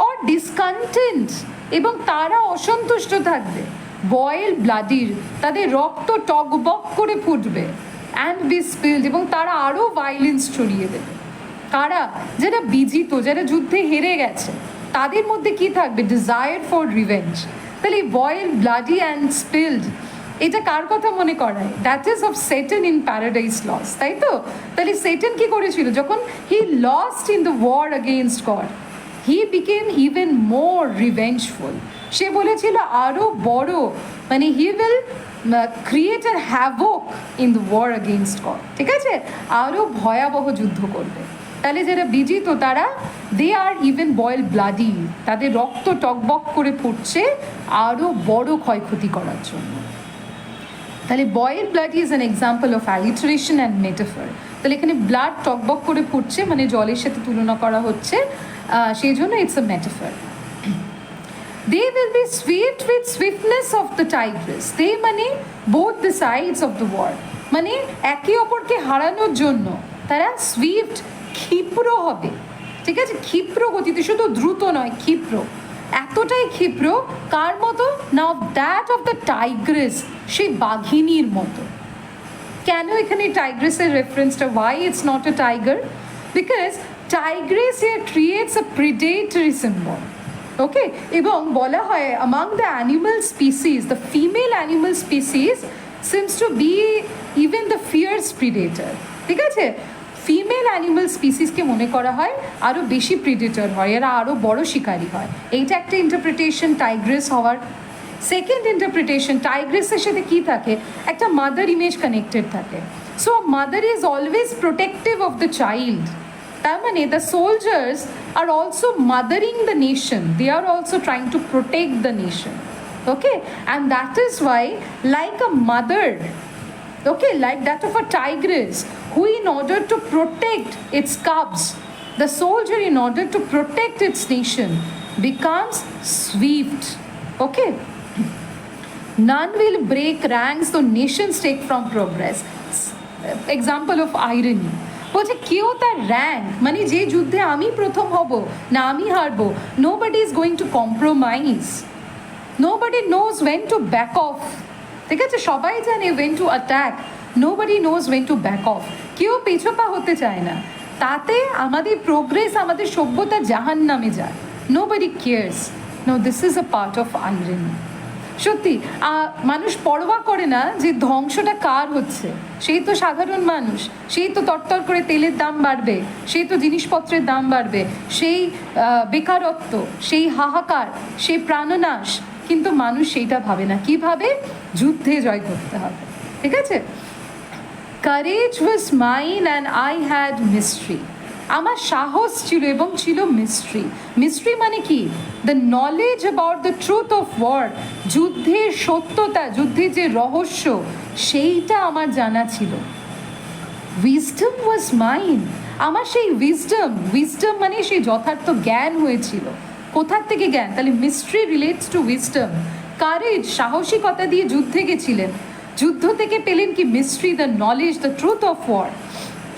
অর ডিসকন্টেন্ট, এবং তারা অসন্তুষ্ট থাকবে। বয়েল ব্লাডির, তাদের রক্ত টকবক করে ফুটবে। অ্যান্ড বি স্পিল্ড, এবং তারা আরও ভায়োলেন্স ছড়িয়ে দেবে। কারা? যারা বিজিত, যারা যুদ্ধে হেরে গেছে, তাদের মধ্যে কি থাকবে? Desire for revenge. তাহলে বয়েল ব্লাডি অ্যান্ড স্পিল্ড, এটা কার কথা মনে করায়? That is of Satan in Paradise Lost, তাই তো? তাহলে সেটেন কি করেছিল? যখন he lost in the war against God, he became even more revengeful. সে বলেছিল আরও বড়, মানে he will create a havoc in the war against God, ঠিক আছে, আরও ভয়াবহ যুদ্ধ করবে। তাহলে যারা বিজিত তারা দে আর ইভেন বয়েল ব্লাডি, তাদের রক্ত টকবক করে ফুটছে আরও বড় ক্ষয়ক্ষতি করার জন্য। তাহলে boil bloody is an example of alliteration and metaphor. তাহলে এখানে ব্লাড টকবক করে ফুটছে মানে জলের সাথে তুলনা করা হচ্ছে, সেই জন্য it's a metaphor. They will be swept with swiftness of the tigress. They মানে both the sides of the war, মানে একে অপরকে হারানোর জন্য তারা সুইফট, ক্ষিপ্র হবে, ঠিক আছে, ক্ষিপ্র গতিতে, শুধু দ্রুত নয়, ক্ষিপ্র, এতটাই ক্ষিপ্র। কার মতো? না দ্যাট অফ দ্য টাইগ্রেস, সেই বাঘিনীর মতো। কেন এখানে টাইগ্রেসের রেফারেন্সটা? Why it's not a tiger? Because tigress here creates a predatory symbol, okay. এবং বলা হয় among the animal species, the female animal species seems to be even the fierce predator, ঠিক আছে, ফিমেল অ্যানিমাল স্পিসিসকে মনে করা হয় আরও বেশি প্রিডেটর হয়, এরা আরও বড় শিকারী হয়। এইটা একটা ইন্টারপ্রিটেশন টাইগ্রেস হওয়ার। সেকেন্ড ইন্টারপ্রিটেশন, টাইগ্রেসের সাথে কী থাকে? একটা মাদার ইমেজ কানেক্টেড থাকে। So mother is always protective of the child. তার মানে the soldiers are also mothering the nation, they are also trying to protect the nation, okay. And that is why like a mother, okay, like that of a tigress, who in order to protect its cubs, the soldier in order to protect its nation becomes swift, okay. None will break ranks though nations take from progress. Example of irony, বলছে কেউ তার rank, মানে যে যুদ্ধে আমি প্রথম হব না আমি হারবো, nobody is going to compromise, nobody knows when to back off, ঠিক আছে? সবাই জানে when to attack, nobody knows when to back off. কেউ পিছোপা হতে চায় না, তাতে আমাদের প্রোগ্রেস, আমাদের সভ্যতা জাহান নামে যায়। Nobody cares. No, this is a part of আনরেনি। সত্যি মানুষ পরোয়া করে না যে ধ্বংসটা কার হচ্ছে। সেই তো সাধারণ মানুষ, সেই তো তরতর করে তেলের দাম বাড়বে, সেই তো জিনিসপত্রের দাম বাড়বে, সেই বেকারত্ব, সেই হাহাকার, সেই প্রাণনাশ। কিন্তু মানুষ সেইটা ভাবে না। কি ভাবে? যুদ্ধে জয় করতে হবে, ঠিক আছে? Courage was mine and I had mystery. আমার সাহস ছিল এবং ছিল মিস্ট্রি। মিস্ট্রি মানে কি? The knowledge about the truth of war. যুদ্ধের সত্যতা, যুদ্ধের যে রহস্য, সেইটা আমার জানা ছিল। Wisdom was mine. আমার সেই উইজডম মানে সেই যথার্থ জ্ঞান হয়েছিল। কোথার থেকে জ্ঞান? তাহলে mystery relates to wisdom. Courage, সাহসিকতা দিয়ে যুদ্ধে গেছিলেন, যুদ্ধ থেকে পেলেন কি? Mystery, the knowledge, the truth of war.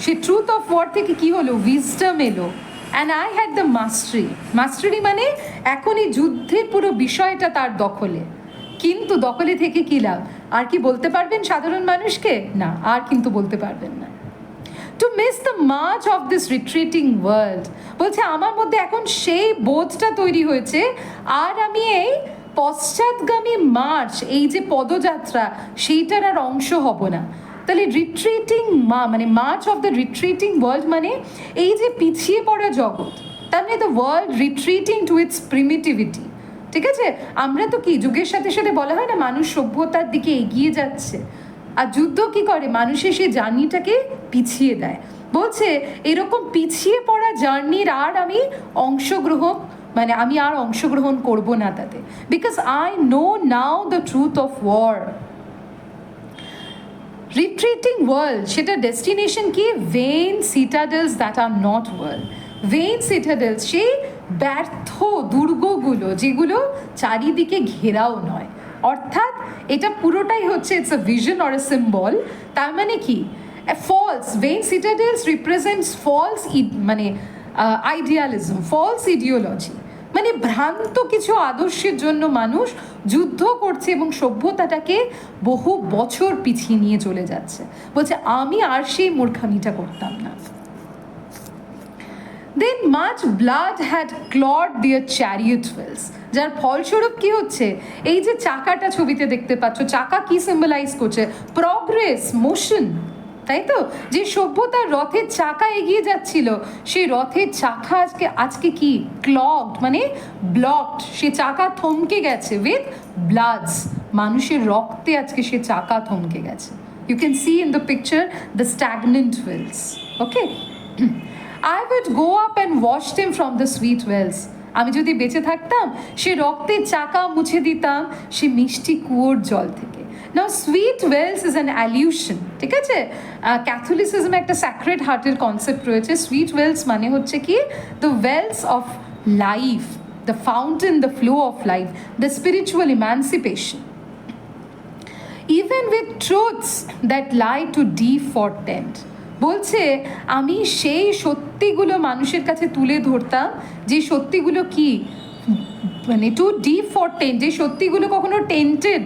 সে ট্রুথ অফ ওয়ার থেকে কি হলো? উইজডম এলো। অ্যান্ড আই হ্যাড দ্য মাস্টারি। মাস্টারি মানে এখন এই যুদ্ধের পুরো বিষয়টা তার দখলে। কিন্তু দখলে থেকে কী লাভ? আর কি বলতে পারবেন সাধারণ মানুষকে? না, আর কিন্তু বলতে পারবেন না। To miss the march of this retreating world. বলছে আমার মধ্যে এখন সেই বোধটা তৈরি হয়েছে, আর আমি এই পশ্চাৎগামী মার্চ, এই যে পদযাত্রা, সেইটার আর অংশ হব না। তাহলে রিট্রিটিং মানে march of the retreating world মানে এই যে পিছিয়ে পড়া জগৎ, তার মানে the world retreating to its primitivity. ঠিক আছে? আমরা তো কি যুগের সাথে সাথে বলা হয় না, মানুষ সভ্যতার দিকে এগিয়ে যাচ্ছে, আর যুদ্ধ কি করে? মানুষের সেই জার্নিটাকে পিছিয়ে দেয়। বলছে এরকম পিছিয়ে পড়া জার্নির আর আমি অংশগ্রহণ করব না তাতে, because I know now the truth of war. Retreating world, সেটা ডেস্টিনেশন কি? Vain citadels that are not world. Vain citadels, সেই ব্যর্থ দুর্গগুলো যেগুলো চারিদিকে ঘেরাও নয়। অর্থাৎ এটা পুরোটাই হচ্ছে it's a vision or a symbol. তার মানে কি? False, vain citadels represents false, মানে আইডিয়ালিজম, ফলস ইডিওলজি, মানে ভ্রান্ত কিছু আদর্শের জন্য মানুষ যুদ্ধ করছে এবং সভ্যতাটাকে বহু বছর পিছিয়ে নিয়ে চলে যাচ্ছে। বলছে আমি আর সেই মূর্খামিটা করতাম না। Then much blood had clawed their chariot wheels, যার ফলস্বরূপ কি হচ্ছে? এই যে চাকাটা ছবিতে দেখতে পাচ্ছ, চাকা কি সিম্বলাইজ করছে? প্রগ্রেস, মোশন, তাই তো? যে সভ্যতার রথের চাকা এগিয়ে যাচ্ছিল, সেই রথের চাকা আজকে কি? ক্লগড, মানে ব্লকড। সে চাকা থমকে গেছে উইথ ব্লাডস, মানুষের রক্তে আজকে সে চাকা থমকে গেছে। You can see in the picture the stagnant wheels. Okay, I would go up and wash them from the sweet wells. আমি যদি বেঁচে থাকতাম, সে রক্তের চাকা মুছে দিতাম সে মিষ্টি কুয়োর জল থেকে। Now sweet wells is an allusion, ঠিক আছে? ক্যাথলিসিজমে একটা স্যাক্রেড হার্টের কনসেপ্ট রয়েছে। সুইট ওয়েলস মানে হচ্ছে কি? The wells of life, the fountain, the flow of life, the spiritual emancipation. Even with truths that lie too deep for tent. বলছে আমি সেই সত্যিগুলো মানুষের কাছে তুলে ধরতাম, যে সত্যিগুলো কি? মানে টু ডিপ ফর টেন্ট, যে সত্যিগুলো কখনো টেন্টেড,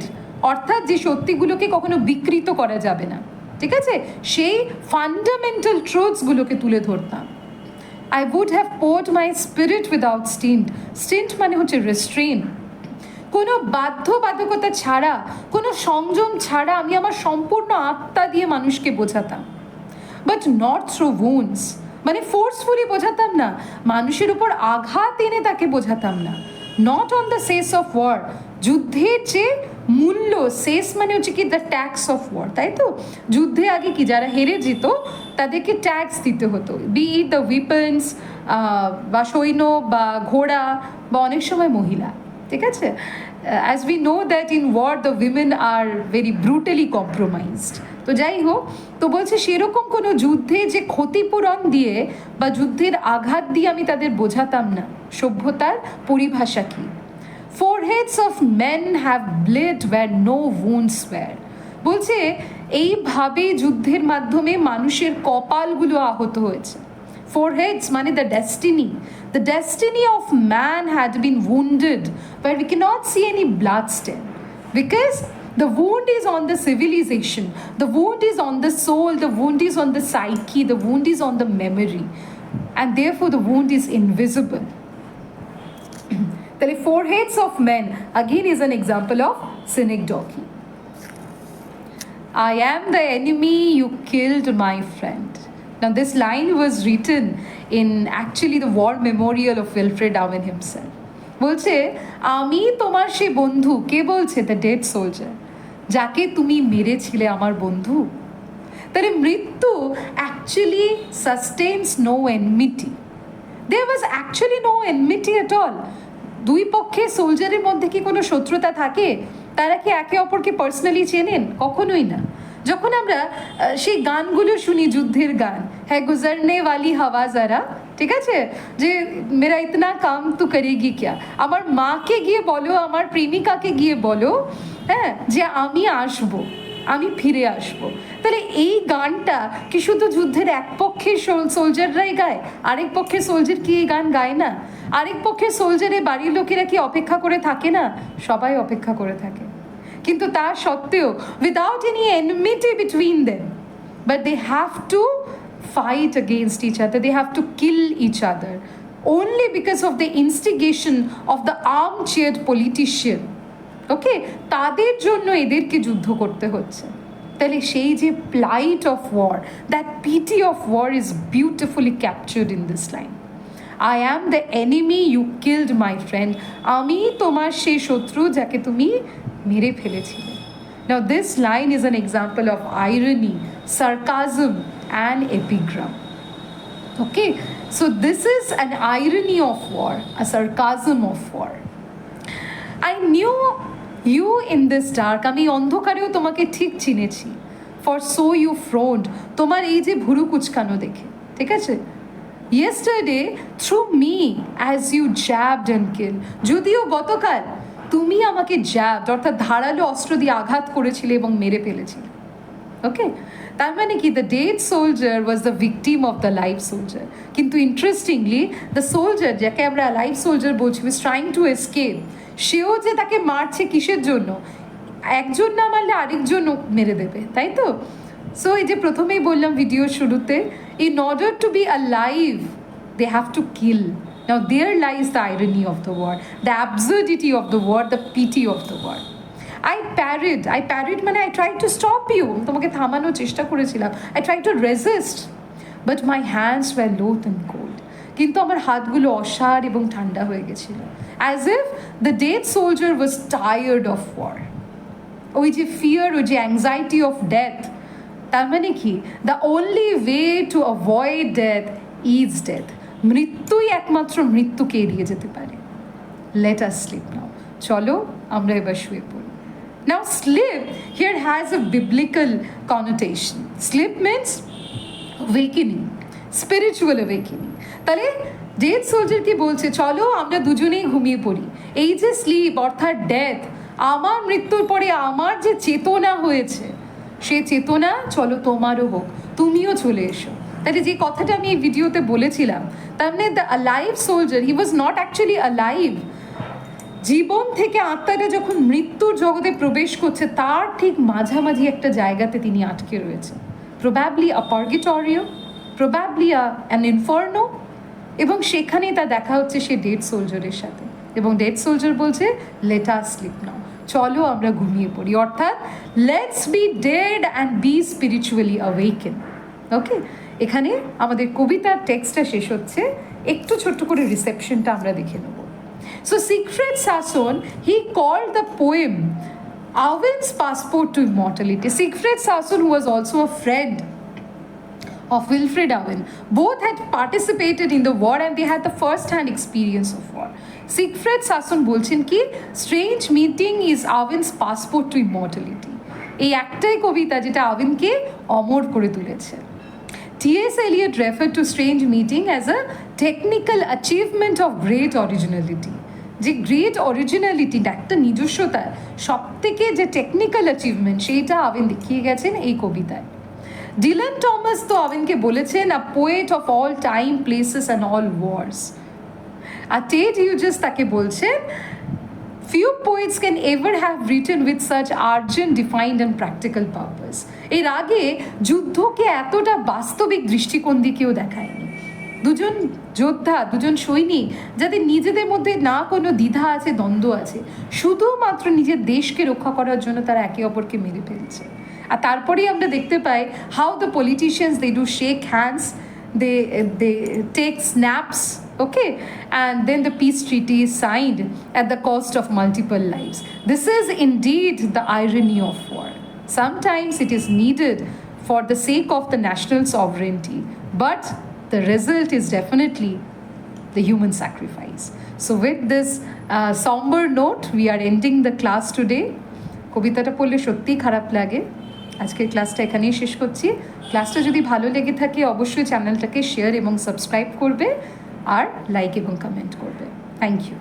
অর্থাৎ যে সত্যিগুলোকে কখনো বিকৃত করা যাবে না, ঠিক আছে? সেই ফান্ডামেন্টাল ট্রুথসগুলোকে তুলে ধরতাম। I would have poured my spirit without stint. Stint মানে হচ্ছে রেস্ট্রেন। কোনো বাধ্যবাধকতা ছাড়া, কোনো সংযম ছাড়া আমি আমার সম্পূর্ণ আত্মা দিয়ে মানুষকে বোঝাতাম। বাট নট থ্রু উন্ডস, মানে ফোর্সফুলি বোঝাতাম না, মানুষের উপর আঘাত এনে তাকে বোঝাতাম না। Not on the cess of war, যুদ্ধের যে মূল্য, সেস মানে হচ্ছে কি? দ্য ট্যাক্স অফ ওয়ার, তাই তো? যুদ্ধে আগে কি, যারা হেরে যেত তাদেরকে ট্যাক্স দিতে হতো, বি ইট দ্য উইপন্স, বা সৈন্য, বা ঘোড়া, বা অনেক সময় মহিলা, ঠিক আছে? As we know that in war the women are very brutally compromised. তো যাই হোক, তো বলছে সেরকম কোনো যুদ্ধে যে ক্ষতিপূরণ দিয়ে বা যুদ্ধের আঘাত দিয়ে আমি তাদের বোঝাতাম না সভ্যতার পরিভাষা কী। Foreheads of men have bled where no wounds were. বলছে এইভাবে যুদ্ধের মাধ্যমে মানুষের কপালগুলো আহত হয়েছে। Four heads মানে the destiny. The destiny of man had been wounded, but we cannot see any bloodstain because the wound is on the civilization, the wound is on the soul, the wound is on the psyche, the wound is on the memory, and therefore the wound is invisible. The four heads of men again is an example of synecdoche. I am the enemy, you killed my friend. Now this line was written in actually the war memorial of Wilfred Owen himself. বলছে আমি তোমার সে বন্ধু, কে বলছে? The dead soldier, যাকে তুমি মেরেছিলে আমার বন্ধু। তাহলে মৃত্যু actually sustains no enmity. There was actually no enmity at all. দুই পক্ষে সোলজারের মধ্যে কি কোনো শত্রুতা থাকে? তারা কি একে অপরকে পার্সোনালি চেনেন? কখনোই না। যখন আমরা সেই গানগুলো শুনি, যুদ্ধের গান, হ্যাঁ গুজরনে ওয়ালি হাওয়া যারা, ঠিক আছে, যে মেরা ইতনা কাম তু করেগি ক্যা, আমার মাকে গিয়ে বলো, আমার প্রেমিকাকে গিয়ে বলো, হ্যাঁ, যে আমি আসবো, আমি ফিরে আসবো। তাহলে এই গানটা কি শুধু যুদ্ধের এক পক্ষের সোলজাররাই গায়? আরেক পক্ষের সোলজার কি এই গান গায় না? আরেক পক্ষের সোলজারের বাড়ির লোকেরা কি অপেক্ষা করে থাকে না? সবাই অপেক্ষা করে থাকে। কিন্তু তা সত্ত্বেও without any enmity between them, but they have to fight against each other, they have to kill each other only because of the instigation of the armchair politician. Okay, তাদের জন্য এদেরকে যুদ্ধ করতে হচ্ছে। তাহলে সেই যে plight of war, that pity of war is beautifully captured in this line. I am the enemy, you killed my friend, আমি তোমার সেই শত্রু যাকে তুমি মেরে ফেলেছিলে। Now this line is an example of irony, sarcasm and epigram. Okay, so this is an irony of war, a sarcasm of war. I knew you in this dark, আমি অন্ধকারেও তোমাকে ঠিক চিনেছি, for so you frowned, তোমার এই যে ভুরু কুচকানো দেখে, ঠিক আছে। Yesterday through me as you jabbed and killed, যদিও গতকাল তুমি আমাকে জ্যাব অর্থাৎ ধারালো অস্ত্র দিয়ে আঘাত করেছিলে এবং মেরে ফেলেছিলে। ওকে, তার মানে কি the dead soldier was the victim of the live soldier. কিন্তু ইন্টারেস্টিংলি দ্য সোলজার, যাকে আমরা লাইভ সোলজার বলছি, ওয়াজ ট্রাইং টু এসকেপ, সেও যে তাকে মারছে কিসের জন্য? একজন না মারলে আরেকজন মেরে দেবে, তাই তো। সো এই যে প্রথমেই বললাম ভিডিওর শুরুতে, in order to be alive they have to kill. Now there lies the irony of the war, the absurdity of the war, the pity of the war. I parried মানে I tried to stop you, তোমাকে থামানোর চেষ্টা করেছিলাম, I tried to resist, but my hands were loath and cold, কিন্তু আমার হাতগুলো অসাড় এবং ঠান্ডা হয়ে গেছিল, as if the dead soldier was tired of war. ওই যে ফিয়ার, ওই যে অ্যাংজাইটি অফ ডেথ, তার মানে কি the only way to avoid death is death. মৃত্যুই একমাত্র মৃত্যুকে এড়িয়ে যেতে পারে। লেট আস স্লিপ নাও, চলো আমরা এবার শুয়ে পড়ি। Now sleep here has a biblical connotation. Sleep means awakening, spiritual awakening. তাহলে ডেড সোলজার কি বলছে? চলো আমরা দুজনেই ঘুমিয়ে পড়ি। এই যে স্লিপ অর্থাৎ ডেথ, আমার মৃত্যুর পরে আমার যে চেতনা হয়েছে, সে চেতনা চলো তোমারও হোক, তুমিও চলে এসো। তাহলে যে কথাটা আমি এই ভিডিওতে বলেছিলাম, তার মানে the alive soldier, he was not actually alive. জীবন থেকে আত্মাটা যখন মৃত্যুর জগতে প্রবেশ করছে, তার ঠিক মাঝামাঝি একটা জায়গাতে তিনি আটকে রয়েছে। Probably a purgatorio, probably an inferno, এবং সেখানেই তা দেখা হচ্ছে সে ডেড সোলজারের সাথে। এবং ডেড সোলজার বলছে লেট আস স্লিপ নাও, চলো আমরা ঘুমিয়ে পড়ি, অর্থাৎ let's be dead and be spiritually awaken. Okay, এখানে আমাদের কবিতার টেক্সটটা শেষ হচ্ছে, একটু ছোট্ট করে রিসেপশনটা আমরা দেখে নেব। So Siegfried Sassoon, he called the poem Owen's passport to immortality. Siegfried Sassoon, who was also a friend of Wilfred Owen, both had participated in the war and they had the first-hand experience of war. Siegfried Sassoon বলছেন কি, strange meeting is Owen's passport to immortality. এই একটাই কবিতা যেটা আওয়েনকে অমর করে তুলেছে। T.S. Eliot referred to strange meeting as a technical achievement of great originality. যে great অরিজিনালিটিটা, একটা নিজস্বতা, সব থেকে যে টেকনিক্যাল অ্যাচিভমেন্ট, সেইটা আওয়েন দেখিয়ে গেছেন এই কবিতায়। ডিলান টমাস তো অওয়েনকে বলেছেন a poet of all time, places and all wars. আর টেড হিউজেস তাকে বলছেন few poets can ever have written with such urgent, defined and practical purpose. এর আগে যুদ্ধকে এতটা বাস্তবিক দৃষ্টিকোণ দিয়ে কেউ দেখায়নি। দুজন যোদ্ধা, দুজন সৈনিক যাদের নিজেদের মধ্যে না কোনো দ্বিধা আছে, দ্বন্দ্ব আছে, শুধুমাত্র নিজের দেশকে রক্ষা করার জন্য তারা একে অপরকে মেরে ফেলছে। আর তারপরেই আমরা দেখতে পাই how the politicians they do shake hands, they take snaps, okay, and then the peace treaty is signed at the cost of multiple lives. This is indeed the irony of war. Sometimes it is needed for the sake of the national sovereignty, but the result is definitely the human sacrifice. So with this somber note, we are ending the class today. কবিতাটা পড়লে সত্যিই খারাপ লাগে। আজকের ক্লাসটা এখানেই শেষ করছি। ক্লাসটা যদি ভালো লেগে থাকে অবশ্যই চ্যানেলটাকে শেয়ার এবং সাবস্ক্রাইব করবে আর লাইক এবং কমেন্ট করবে। Thank you.